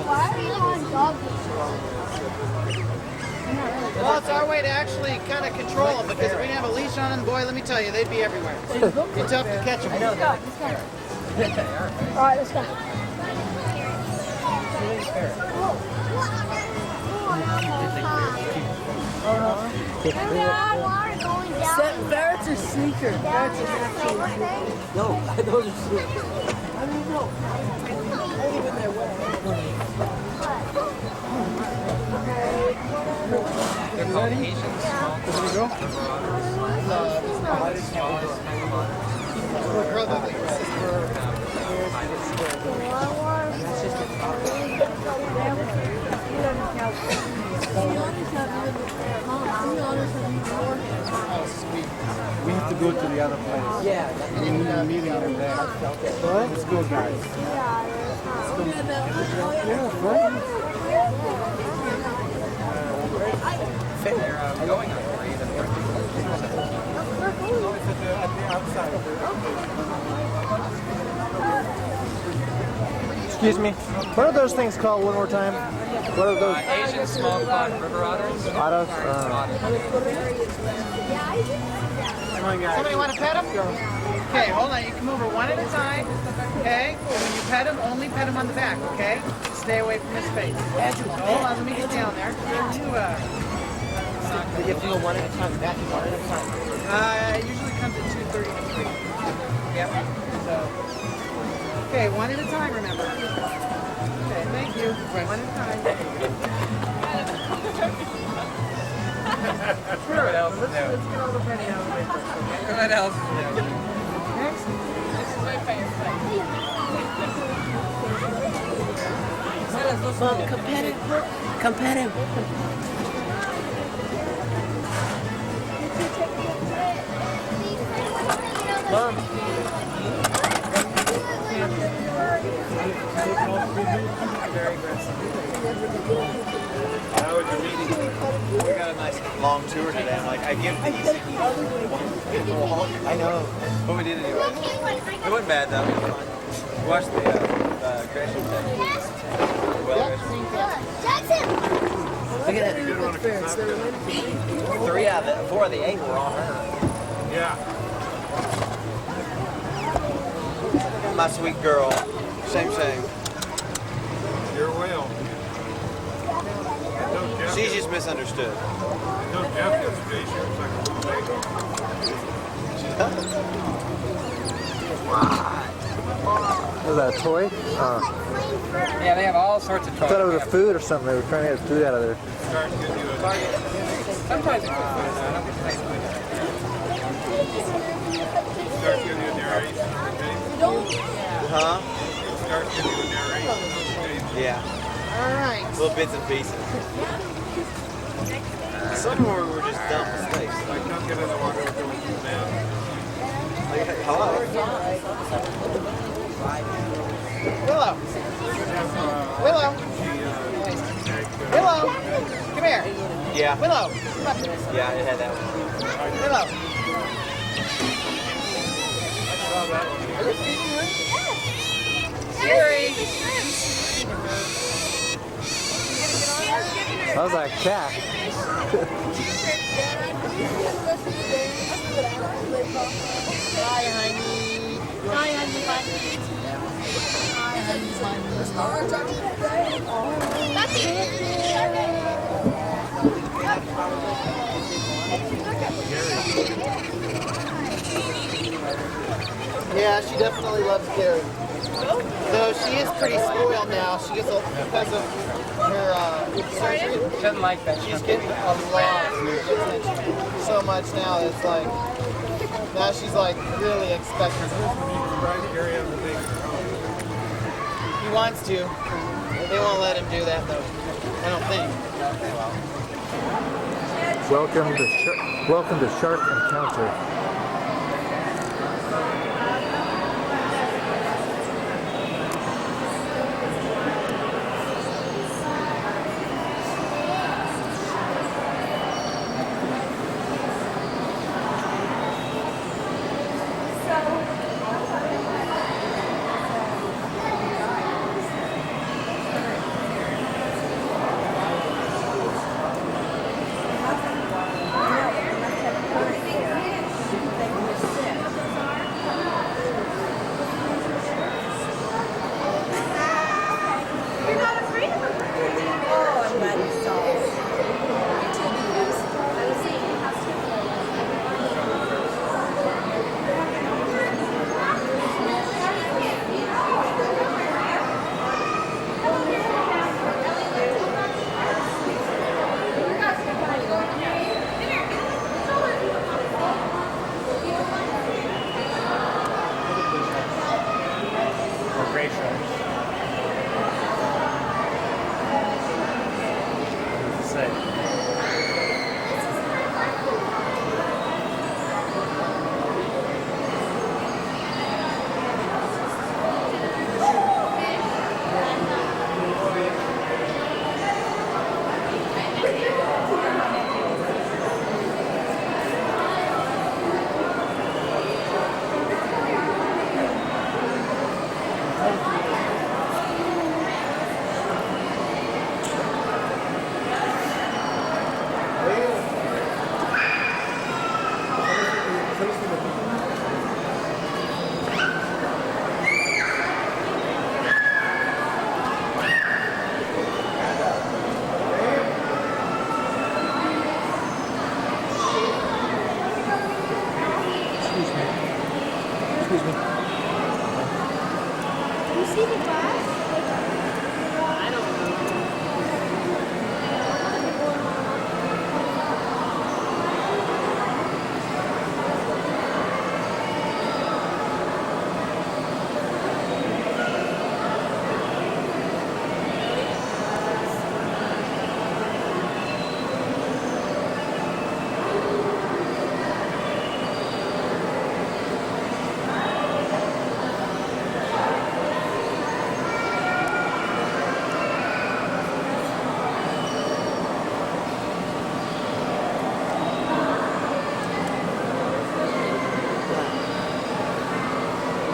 Why are you on dog? Well, it's our way to actually kind of control them because if we didn't have a leash on them, boy, let me tell you, they'd be everywhere. It's tough to catch them. Let's go. All right, let's go. Ferrets are sneaker. Ferrets are actually sneaker. No, those are sneaker. I don't know. Only when they're wet. They're called Asian small. There we go. We have to go to the other place. Yeah. We need a meeting over there. Let's go, guys. Let's go. Yeah, right. going on grade and working. Excuse me. What are those things called one more time? What are those? Asian small cod river otters. Otters? Come on, guys. Somebody want to pet him? Okay, hold on. You come over one at a time. Okay? When you pet him, only pet him on the back, okay? Stay away from his face. Hold on, let me get down there. You have to go one at a time. Back one at a time. It usually comes at 2:33. Yep. So, okay, one at a time, remember. Okay, thank you. One at a time. Sure. Let's get all the petting out of the way first, okay? What else? Next. This is my favorite place. Mom, come pet him. Come pet him. Mom. Very aggressive. How was your meeting? We got a nice long tour today. I'm like, I give the easy walk. I know. But we did anyway. It wasn't bad though. It was fun. We watched the Gresham thing. Well, Jackson! Look at that. 4 of the 8 were on her. Yeah. My sweet girl. Same. You're well. She's just misunderstood. No, Jeff yesterday, she was like a Was that a toy? Yeah, they have all sorts of I toys. thought it was a food or something. They were trying to get food out of there. Sometimes it's good food. I don't get nice food. Huh? Start giving you a narration. Yeah. All right. Little bits and pieces. Some of them were just dumb mistakes. Like, don't get in the water with doing now. Like, hello? Willow. Willow. Willow. Come here. Yeah. Willow. Come up here. Yeah, it had that one. Willow. Siri. That was like a cat. Hi, honey. Hi, honey bunny. Hi, honey Yeah, she definitely loves Gary. Though she is pretty spoiled now. She gets because of her surgery. She doesn't like that. She's getting a lot of attention. So much now. It's like now she's like really expecting. He wants to. They won't let him do that though. I don't think. Welcome to Shark Encounter.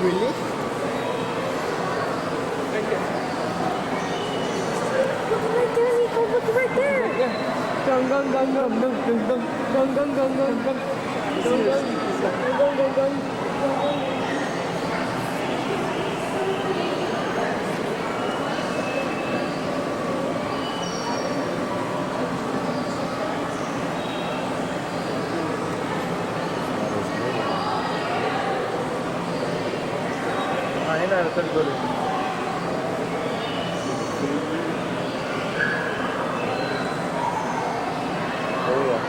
Really? Look right there, Nico. Look right there. Gung, gung, gung, gung, gung, gung, gung, gung, gung, gung, gung, gung. Gung, gung, gung, gung, gung. Ayun na, tergulo. Oh, yeah.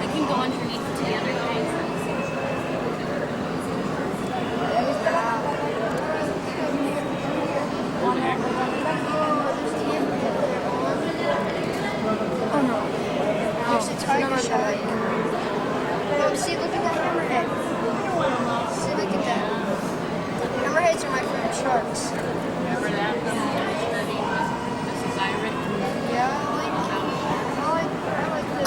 I can go underneath the other things. Oh no. There's a tiger shark. Oh, see, look at that hammerhead. See, look at that. Hammerheads are my favorite sharks. Remember that study with Mrs. Irick? Yeah, I like the.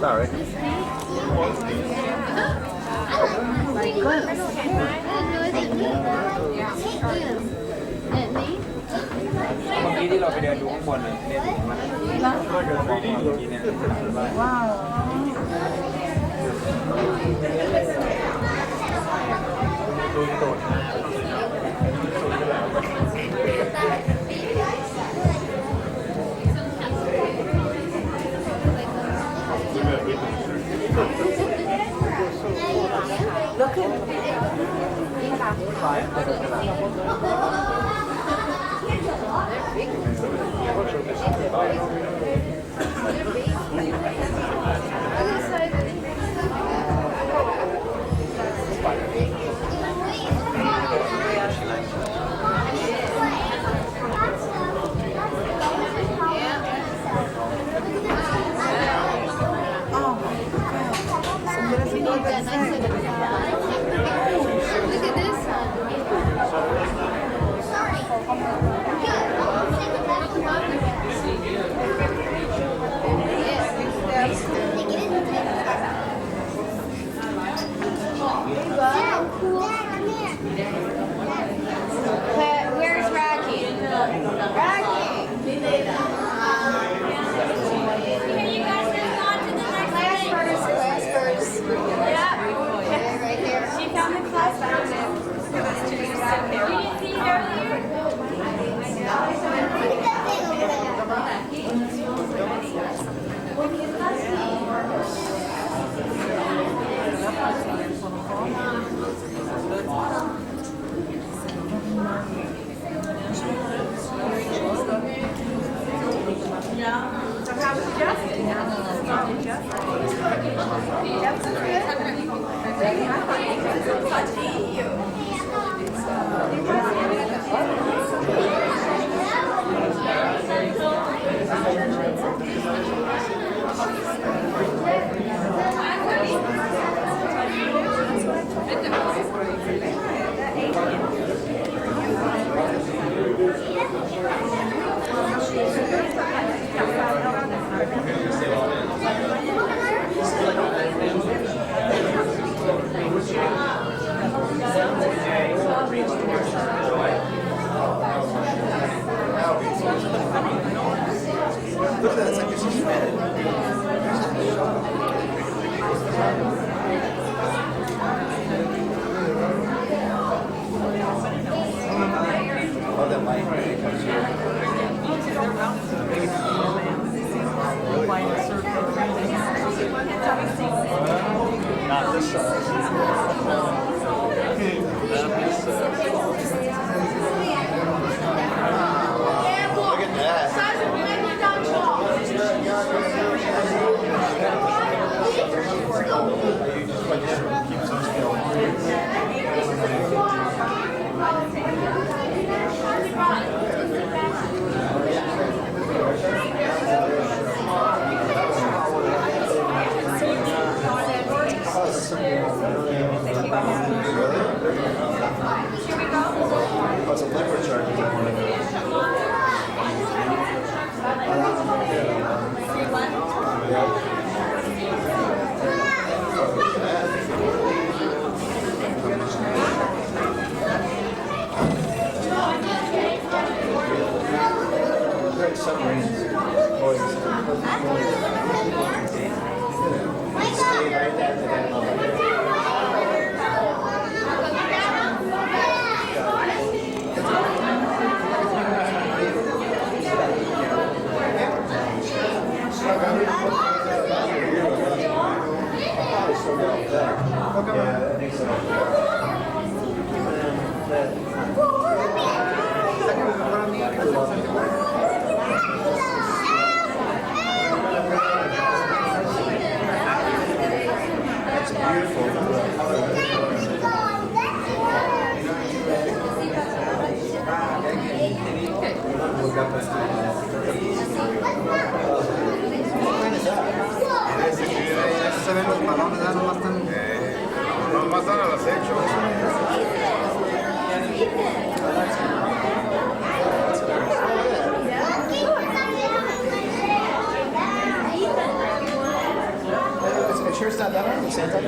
Sorry. เมื่อกี้ที่เราไปเดินดูข้างบนเลยเนี่ยว้าวดูโดด Look at Where's Rocky? Rocky! Can you guys move on to the next thing? Class first. Yeah. Okay, right here. She found the class found it. You didn't see it earlier? Yeah. So how was Justin? Not this size. Look at that. What's a leopard shark? Submarines. Stay right at that level. Yeah, I think That's se ven los balones, ya nomás están. Nomás están al acecho. It sure it's not that one, Santa.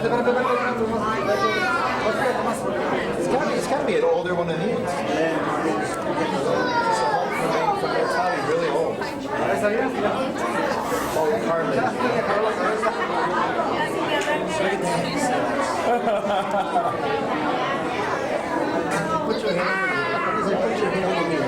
It's gotta be an older one of these. It's probably really old. Put your hand on me.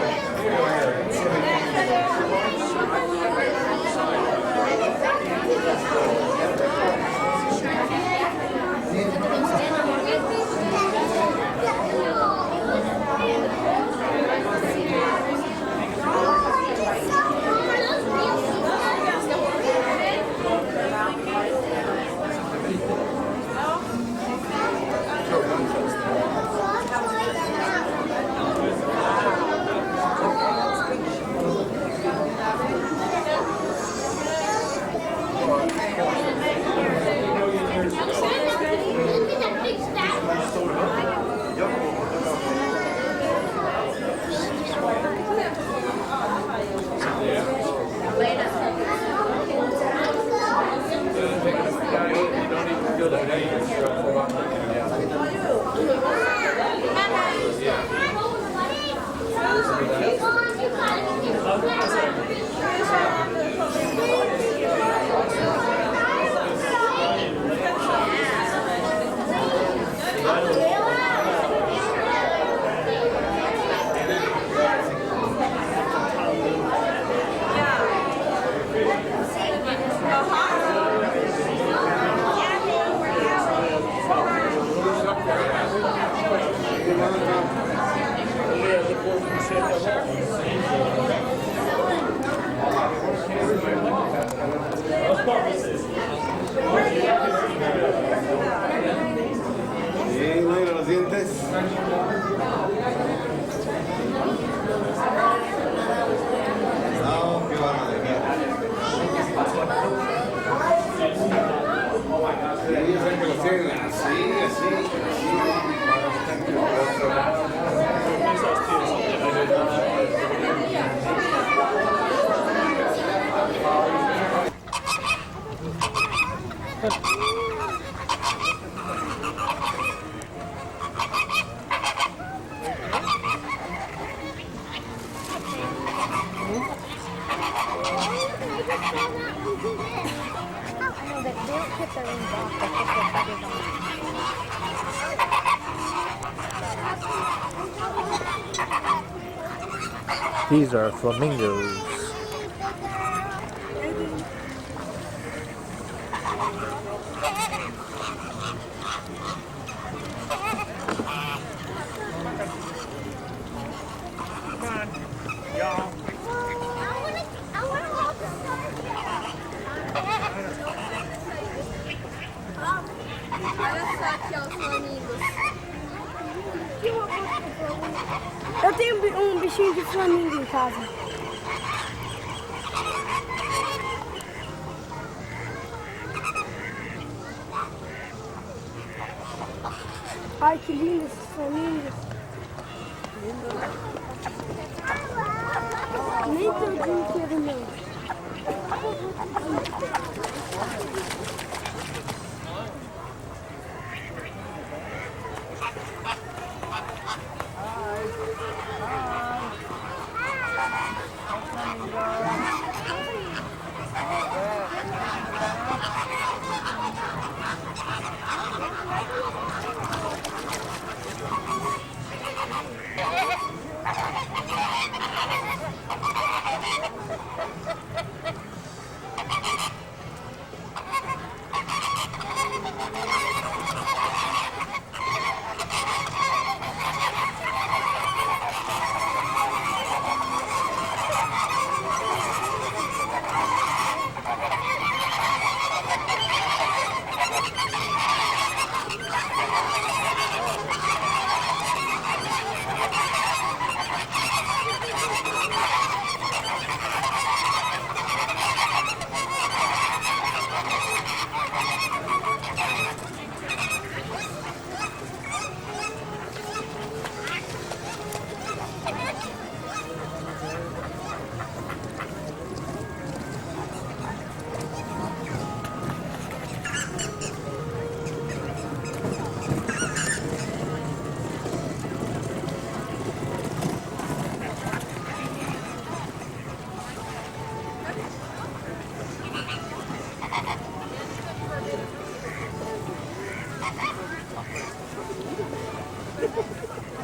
Bien, negro, los dientes. No, qué barbaridad. Ellos ven que los tienen así, These are flamingos. Eu tenho um bichinho de flamingo em casa. Ai, que lindo esses flamingos. Nem todinho inteiro não.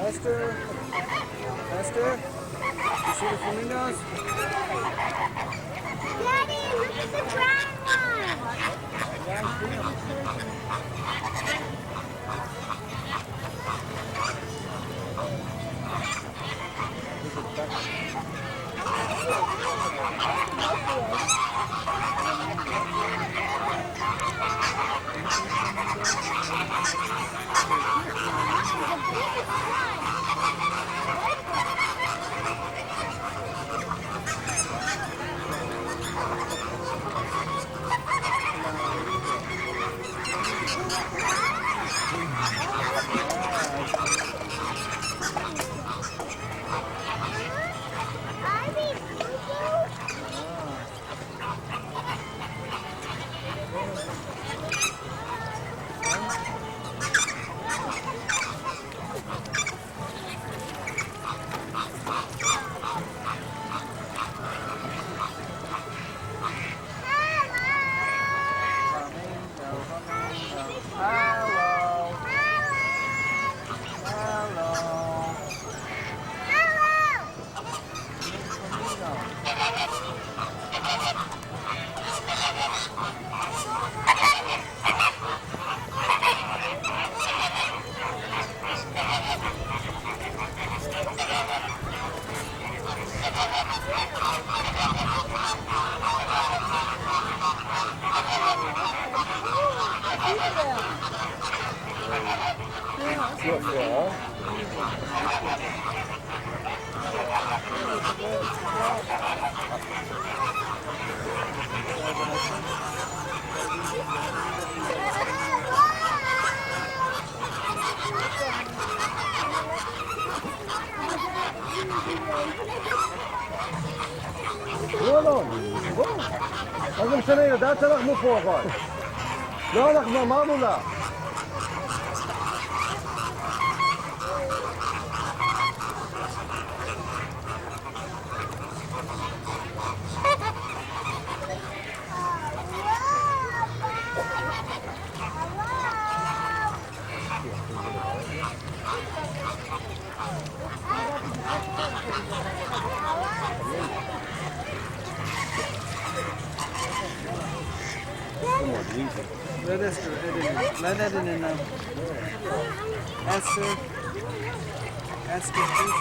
Esther? Esther? You see the flamingos? Daddy, look at the brown one. מה זה משנה, יודעת שאנחנו פה אבל. לא, אנחנו אמרנו לה. Let Esther in. Let Ed in now. Esther. Esther, please.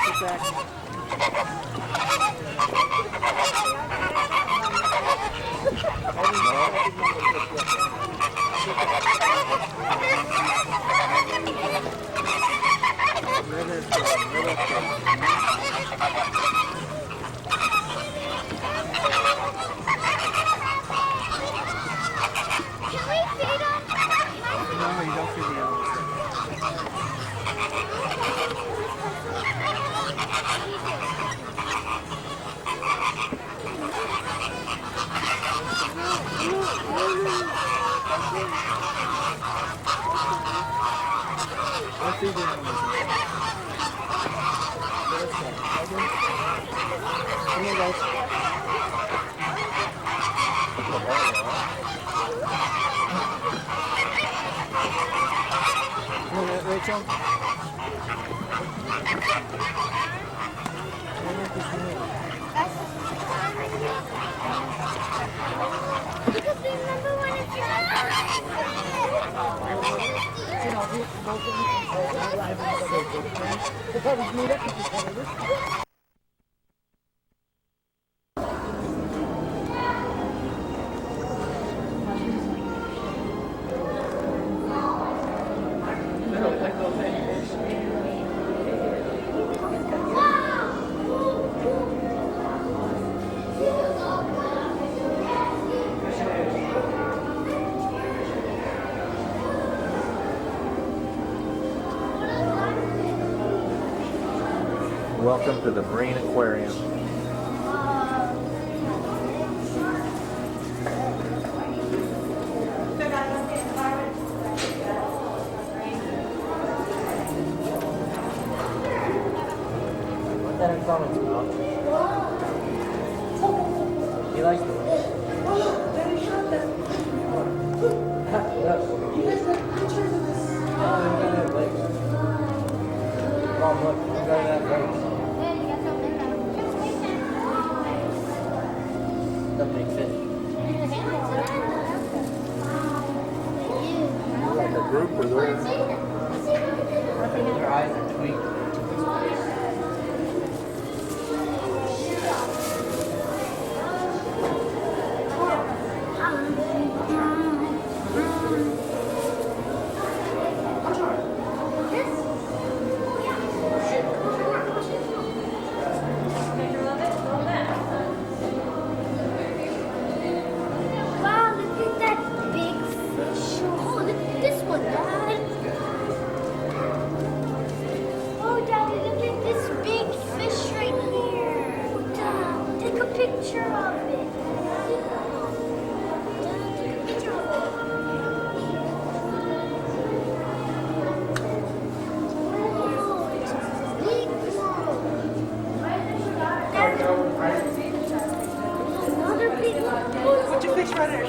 Sit back. Rachel? Welcome to the Marine Aquarium. He likes the Like a group or their eyes are tweaked. Wow, look at that big fish. Oh, look at this one, Dad. Oh, Daddy, look at this big fish right here. Oh, Dad, take a picture of it. Dad, take a picture of it. Oh, it's a big one. Another big one. Put your fish right there.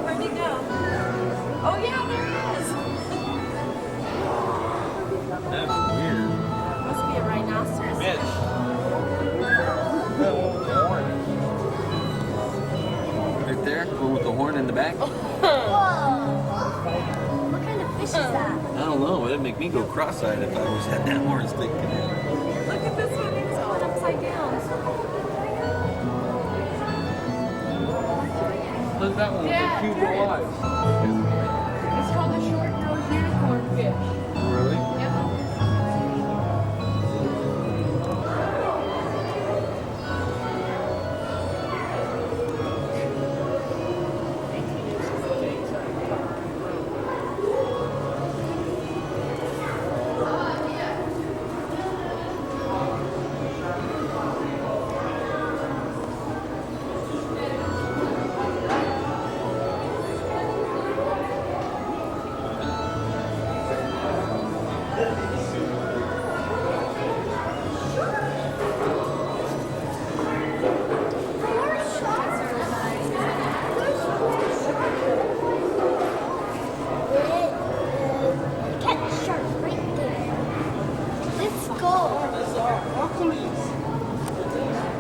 Where'd he go? Oh yeah, there he is. That's weird. Must be a rhinoceros. Mitch. Right there, the one with the horn in the back. Whoa! What kind of fish is that? I don't know. It'd make me go cross-eyed if I was had that horn sticking in. Look at this one. He's all upside down. Look at that one with the cute little eyes. It's called the short-nosed unicorn fish. Really?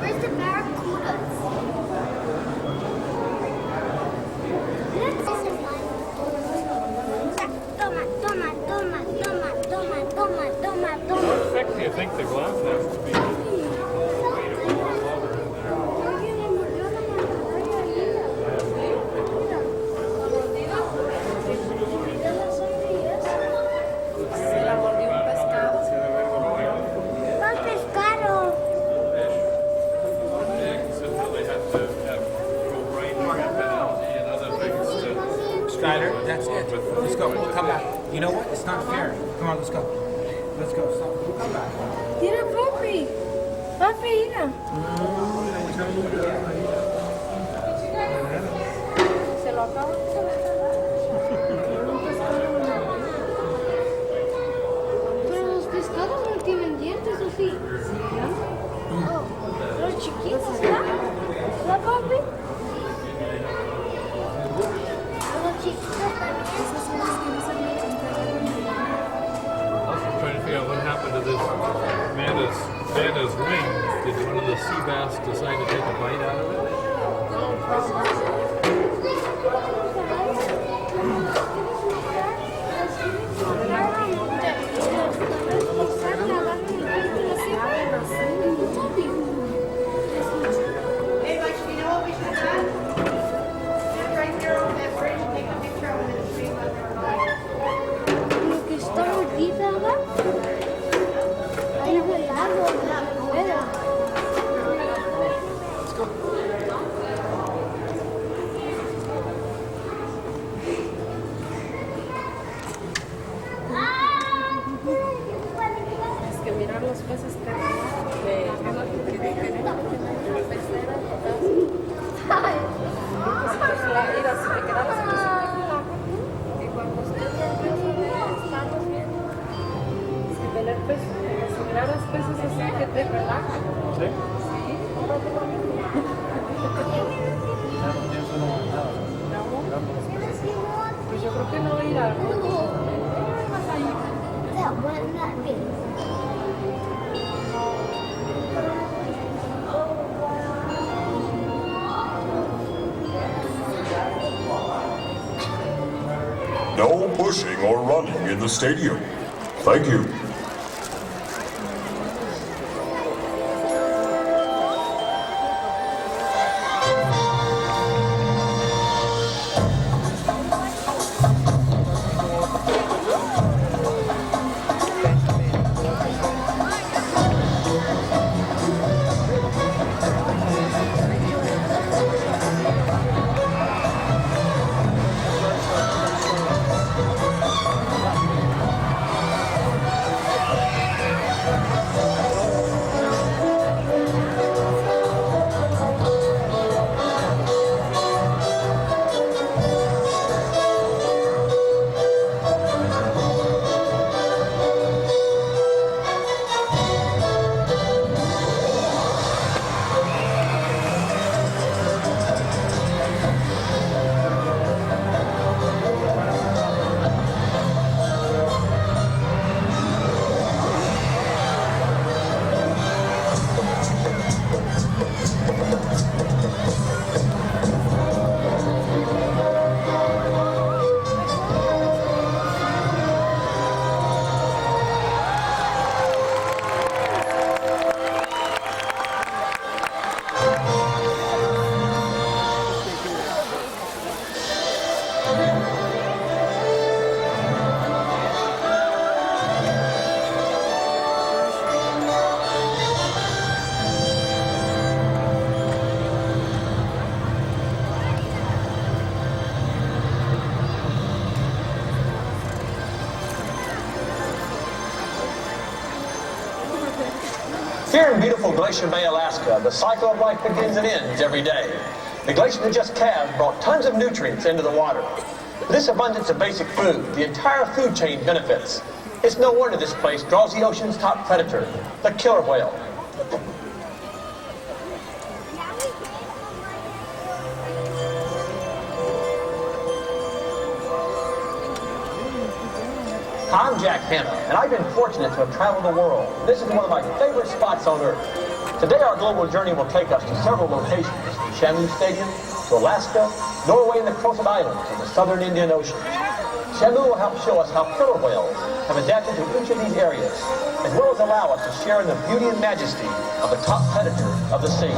Where's the barracudas? Toma, toma, toma, toma, toma, toma, toma, What toma. effect do you think the glass has to be? Strider, that's it. Let's go. We'll come back. You know what? It's not fair. Come on, let's go. Let's go. Stop. We'll come back. Mira, papi. Papi, mira. ¿Se lo acabo? Pero los pescados no tienen dientes, ¿o sí? Oh, los chiquitos, ¿verdad? ¿Verdad, papi? Los chiquitos también. I'm trying to figure out what happened to this manta's wing. Did one of the sea bass decide to take a bite out of it? sacar los peces que peces así que te relajan. ¿Sí? Sí. Pues yo creo que no irá. No pushing or running in the stadium. Thank you. Here in beautiful Glacier Bay, Alaska, the cycle of life begins and ends every day. The glacier that just calved brought tons of nutrients into the water. With this abundance of basic food, the entire food chain benefits. It's no wonder this place draws the ocean's top predator, the killer whale. I'm Jack Hanna, and I've been fortunate to have traveled the world. This is one of my favorite spots on Earth. Today our global journey will take us to several locations, from Shamu Stadium to Alaska, Norway, and the coastal islands of the southern Indian Ocean. Shamu will help show us how killer whales have adapted to each of these areas, as well as allow us to share in the beauty and majesty of the top predator of the sea.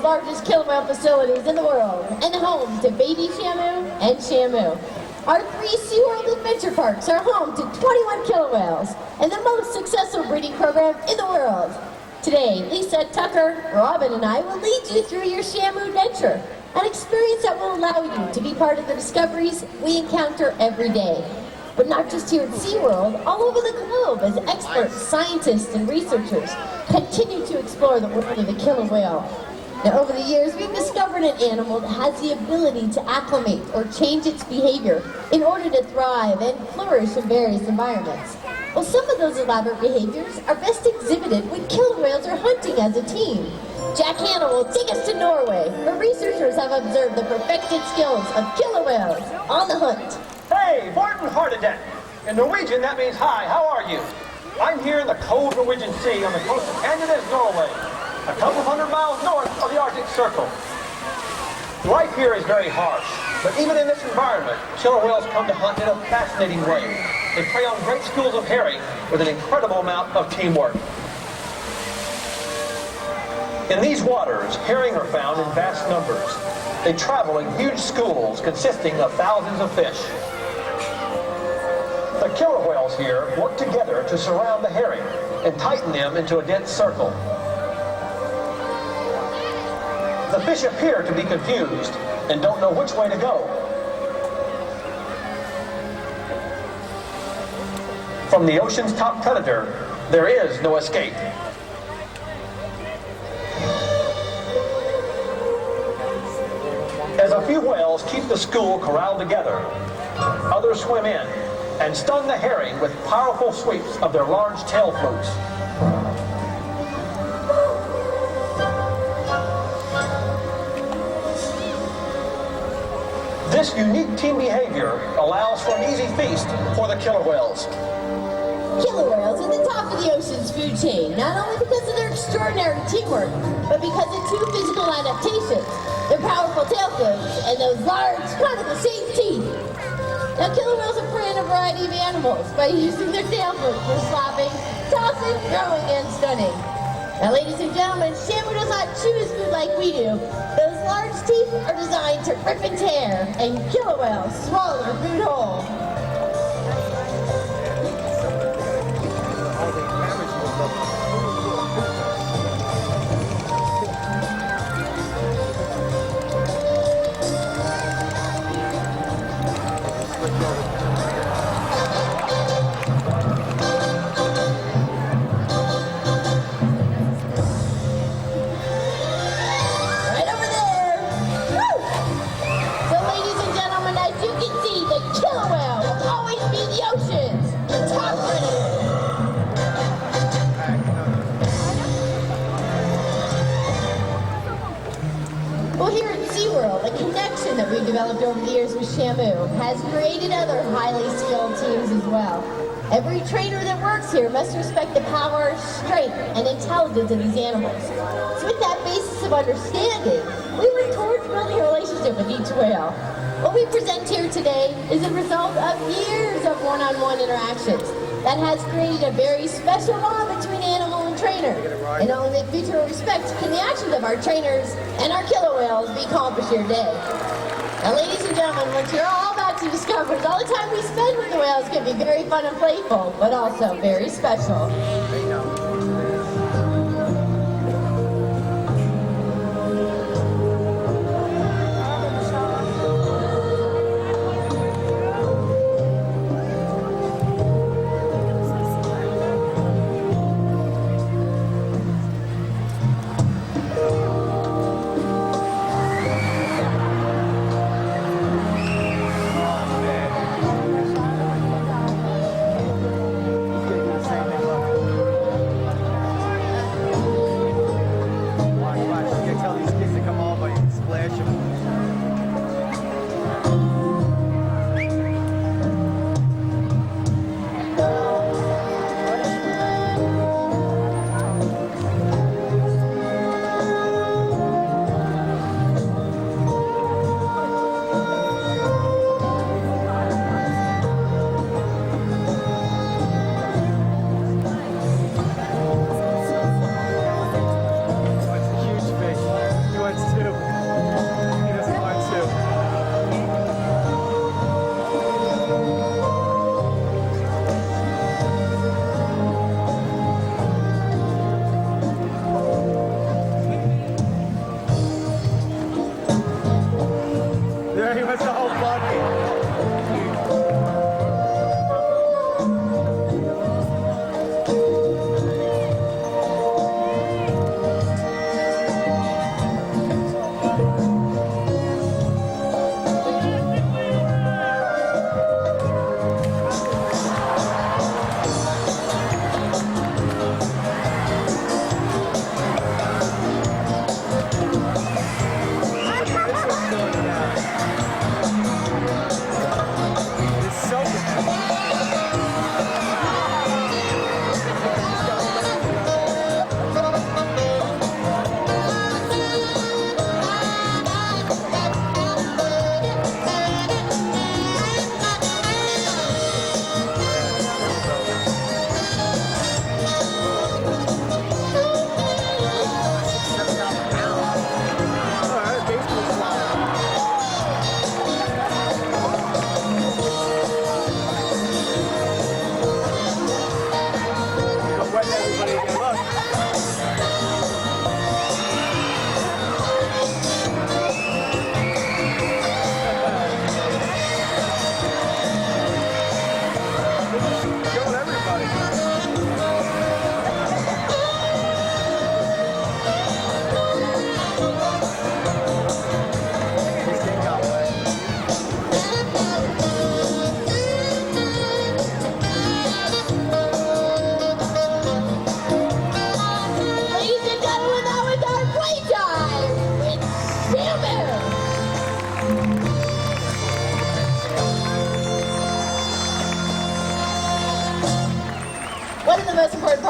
Largest killer whale facilities in the world, and home to Baby Shamu and Shamu. Our 3 SeaWorld Adventure Parks are home to 21 killer whales and the most successful breeding program in the world. Today, Lisa, Tucker, Robin, and I will lead you through your Shamu adventure, an experience that will allow you to be part of the discoveries we encounter every day. But not just here at SeaWorld, all over the globe as experts, scientists, and researchers continue to explore the world of the killer whale. Now, over the years, we've discovered an animal that has the ability to acclimate or change its behavior in order to thrive and flourish in various environments. Well, some of those elaborate behaviors are best exhibited when killer whales are hunting as a team. Jack Hanna will take us to Norway, where researchers have observed the perfected skills of killer whales on the hunt. Hey, Morten Hardedek. In Norwegian, that means hi, how are you? I'm here in the cold Norwegian Sea on the coast of Andenes, Norway, a couple hundred miles north of the Arctic Circle. Life here is very harsh, but even in this environment, killer whales come to hunt in a fascinating way. They prey on great schools of herring with an incredible amount of teamwork. In these waters, herring are found in vast numbers. They travel in huge schools consisting of thousands of fish. The killer whales here work together to surround the herring and tighten them into a dense circle. The fish appear to be confused and don't know which way to go. From the ocean's top predator, there is no escape. As a few whales keep the school corralled together, others swim in and stun the herring with powerful sweeps of their large tail flukes. This unique team behavior allows for an easy feast for the killer whales. Killer whales at the top of the ocean's food chain, not only because of their extraordinary teamwork, but because of two physical adaptations, their powerful tail flukes and those large, conical-shaped teeth. Now, killer whales are prey on a variety of animals by using their tail flukes for slapping, tossing, throwing, and stunning. Now, ladies and gentlemen, Shamu does not chew his food like we do. Those large teeth are designed to rip and tear, and killer whales swallow their food whole. That we've developed over the years with Shamu has created other highly skilled teams as well. Every trainer that works here must respect the power, strength, and intelligence of these animals. So with that basis of understanding, we work towards building a relationship with each whale. What we present here today is a result of years of one-on-one interactions that has created a very special bond between animal and trainer. And only with mutual respect can the actions of our trainers and our killer whales be accomplished here today. Now, ladies and gentlemen, what you're all about to discover is all the time we spend with the whales can be very fun and playful, but also very special.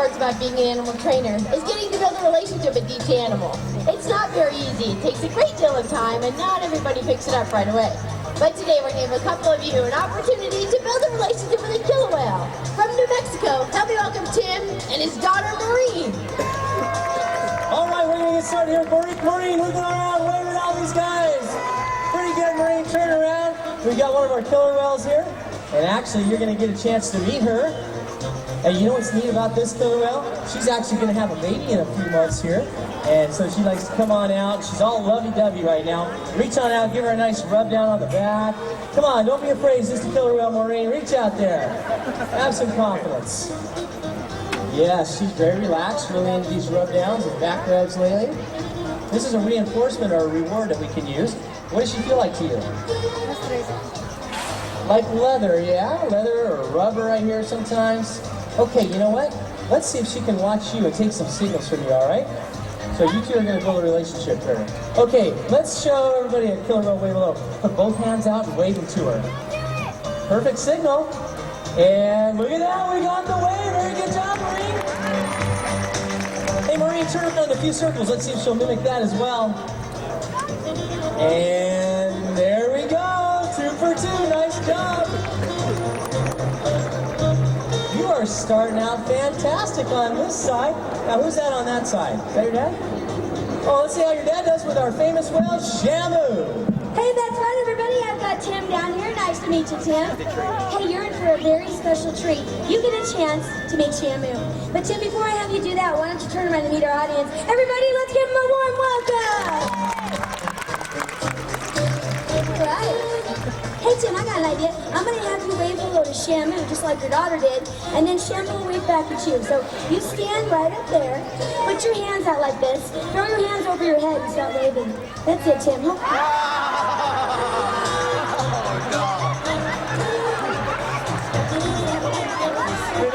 parts about being an animal trainer is getting to build a relationship with each animal. It's not very easy. It takes a great deal of time, and not everybody picks it up right away. But today we're going to give a couple of you an opportunity to build a relationship with a killer whale. From New Mexico, help me welcome Tim and his daughter Maureen. All right, we're going to get started here. Maureen, looking around, waving at all these guys. Pretty good, Maureen. Turn around. We've got one of our killer whales here. And actually, you're going to get a chance to meet her. And you know what's neat about this killer whale? She's actually going to have a baby in a few months here. And so she likes to come on out. She's all lovey-dovey right now. Reach on out, give her a nice rub down on the back. Come on, don't be afraid. It's just a killer whale, Maureen. Reach out there. Have some confidence. Yes, she's very relaxed, really into these rub downs and back rubs lately. This is a reinforcement or a reward that we can use. What does she feel like to you? Like leather, yeah? Leather or rubber right here sometimes. Okay, you know what? Let's see if she can watch you and take some signals from you, all right? So you two are going to build a relationship here. Okay, let's show everybody a killer whale wave low. Put both hands out and wave them to her. Perfect signal. And look at that, we got the wave. Very good job, Maureen. Hey, Maureen, turn around a few circles. Let's see if she'll mimic that as well. And there we go. 2 for 2. Nice job. You are starting out fantastic on this side. Now, who's that on that side? Is that your dad? Oh, let's see how your dad does with our famous whale, Shamu. Hey, that's right, everybody. I've got Tim down here. Nice to meet you, Tim. Hey, you're in for a very special treat. You get a chance to meet Shamu. But Tim, before I have you do that, why don't you turn around and meet our audience? Everybody, let's give him a warm welcome. All right. Hey, Tim, I got an idea. I'm going to have you wave hello to Shamu, just like your daughter did, and then Shamu will wave back at you. So you stand right up there, put your hands out like this, throw your hands over your head and start waving. That's it, Tim.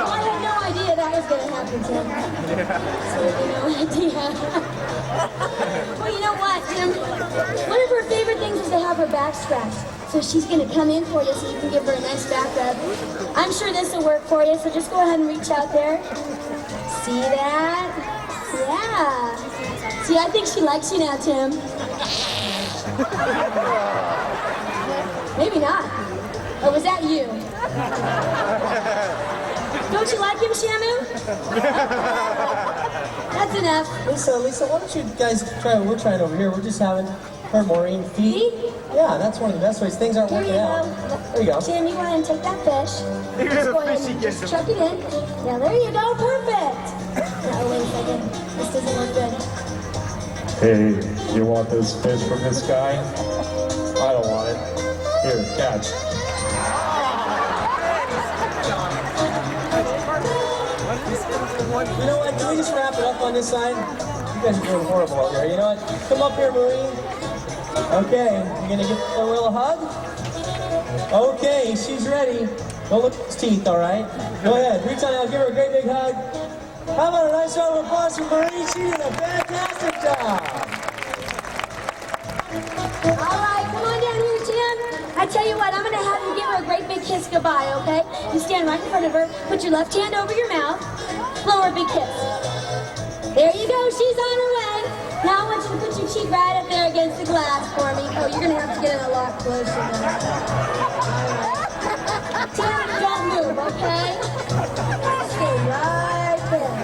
I had no idea that was going to happen, Tim. Absolutely no idea. Well, you know what, Tim? One of her favorite things is to have her back scratched. So she's going to come in for you so you can give her a nice back rub. I'm sure this will work for you, so just go ahead and reach out there. See that? Yeah. See, I think she likes you now, Tim. Maybe not. Or was that you? Don't you like him, Shamu? That's enough. Lisa, why don't you guys try what we're trying over here? We're just having her Maureen feed. Yeah, that's one of the best ways. Things aren't working out. There you go. Tim, you go ahead and take that fish. Just go ahead and just chuck it in. Yeah, there you go. Perfect. Oh, wait a second. This doesn't look good. Hey, you want this fish from this guy? I don't want it. Here, catch. You know what? Can we just wrap it up on this side? You guys are doing horrible out there. You know what? Come up here, Maureen. Okay, you gonna give the whale a hug? Okay, she's ready. Don't look at his teeth, all right? Go ahead, reach on out, give her a great big hug. How about a nice round of applause for Maureen? She did a fantastic job. All right, come on down here, Tim. I tell you what, I'm gonna have you give her a great big kiss goodbye, okay? You stand right in front of her, put your left hand over your mouth, blow her a big kiss. There you go, she's on her way. Now I want you to put your cheek right up there against the glass for me. Oh, you're gonna have to get it a lot closer now. Tim, don't move, okay? Stay right there.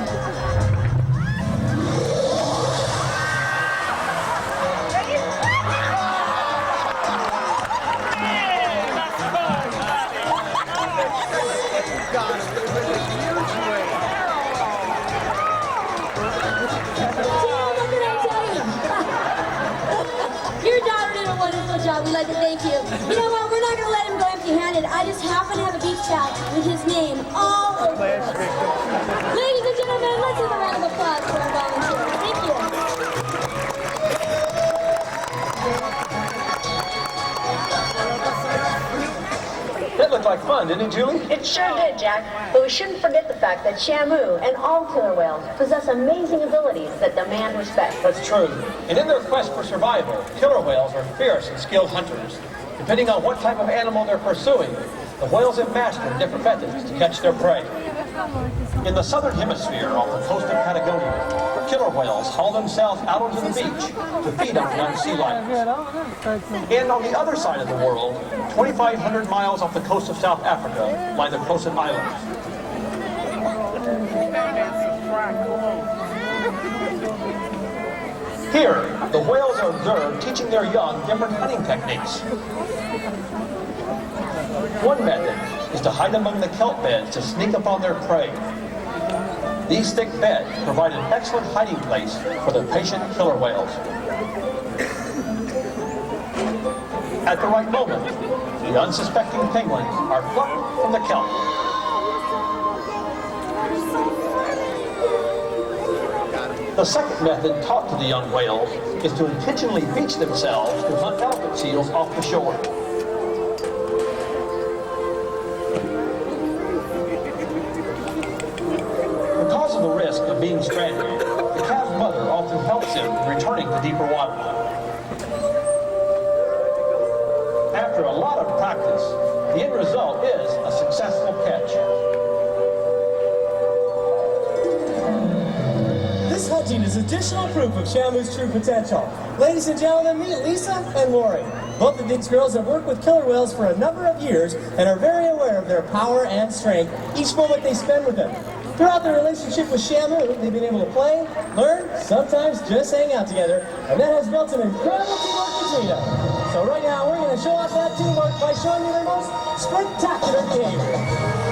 We'd like to thank you. You know what? We're not going to let him go empty-handed. I just happen to have a beach towel with his name all over it. Ladies and gentlemen, let's have a round of applause for our volunteers. Thank you. That looked like fun, didn't it, Julie? It sure did, Jack. But we shouldn't forget the fact that Shamu and all killer whales possess amazing abilities that demand respect. That's true. And in their quest for survival, killer whales are fierce and skilled hunters. Depending on what type of animal they're pursuing, the whales have mastered different methods to catch their prey. In the southern hemisphere, off the coast of Patagonia, killer whales haul themselves out onto the beach to feed on young sea lions. And on the other side of the world, 2,500 miles off the coast of South Africa, lie the Crozet Islands. Here, the whales are observed teaching their young different hunting techniques. One method is to hide among the kelp beds to sneak upon their prey. These thick beds provide an excellent hiding place for the patient killer whales. At the right moment, the unsuspecting penguins are plucked from the kelp. The second method taught to the young whales is to intentionally beach themselves to hunt elephant seals off the shore. Because of the risk of being stranded, the calf's mother often helps him in returning to deeper water. After a lot of practice, the end result is a successful catch. This hunting is additional proof of Shamu's true potential. Ladies and gentlemen, meet Lisa and Lori. Both of these girls have worked with killer whales for a number of years and are very aware of their power and strength each moment they spend with them. Throughout their relationship with Shamu, they've been able to play, learn, sometimes just hang out together, and that has built an incredible teamwork between them. So right now, we're going to show off that teamwork by showing you their most spectacular behavior.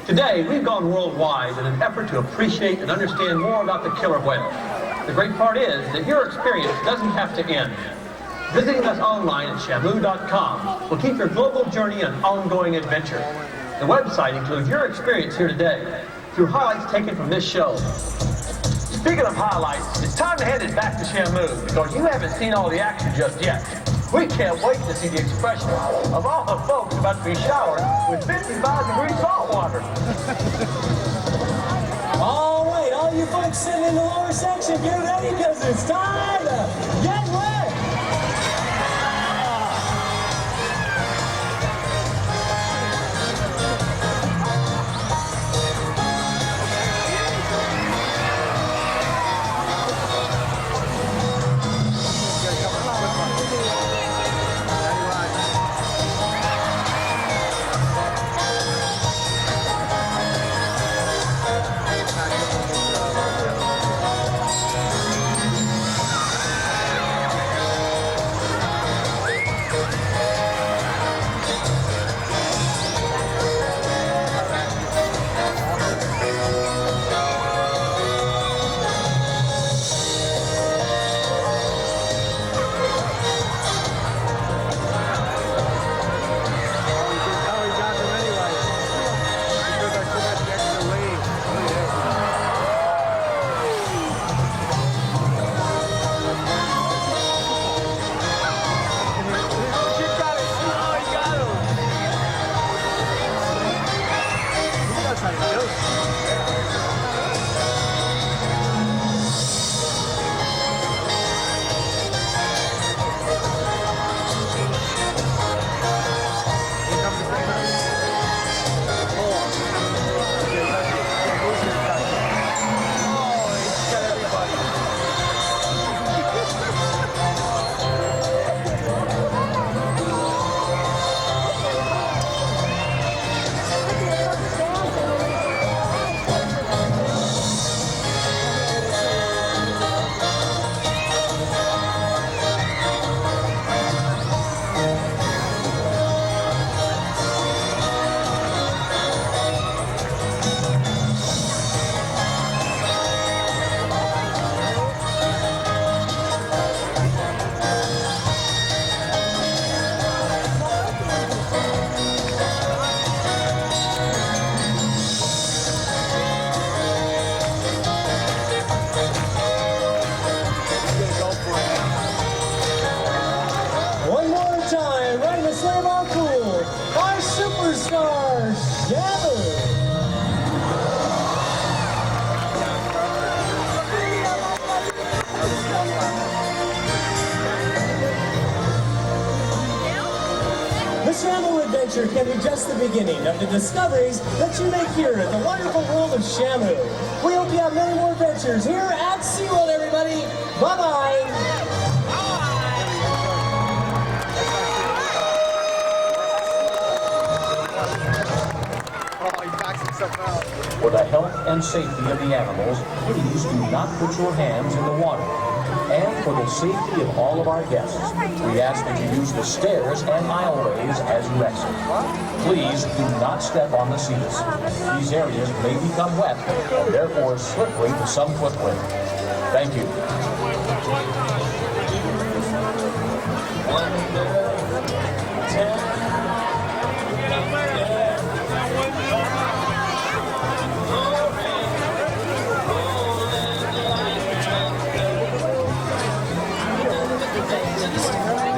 Today, we've gone worldwide in an effort to appreciate and understand more about the killer whale. The great part is that your experience doesn't have to end. Visiting us online at shamu.com will keep your global journey an ongoing adventure. The website includes your experience here today through highlights taken from this show. Speaking of highlights, it's time to head it back to Shamu because you haven't seen all the action just yet. We can't wait to see the expression of all the folks about to be showered with 55-degree salt water. All right, all you folks sitting in the lower section, get ready because it's time to get wet. Can be just the beginning of the discoveries that you make here at the wonderful world of Shamu. We hope you have many more adventures here at SeaWorld, everybody. Bye-bye. For the health and safety of the animals, please do not put your hands in the water. And for the safety of all of our guests, we ask that you use the stairs and aisleways as you exit. Please do not step on the seats. These areas may become wet and therefore slippery to some footwear. Thank you.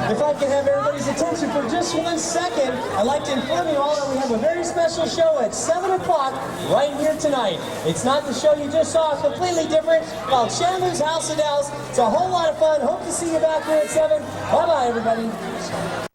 If I can have everybody's attention for just 1 second, I'd like to inform you all that we have a very special show at 7 o'clock right here tonight. It's not the show you just saw, it's completely different, called Shamu's House of Dolls. It's a whole lot of fun. Hope to see you back here at 7. Bye-bye, everybody.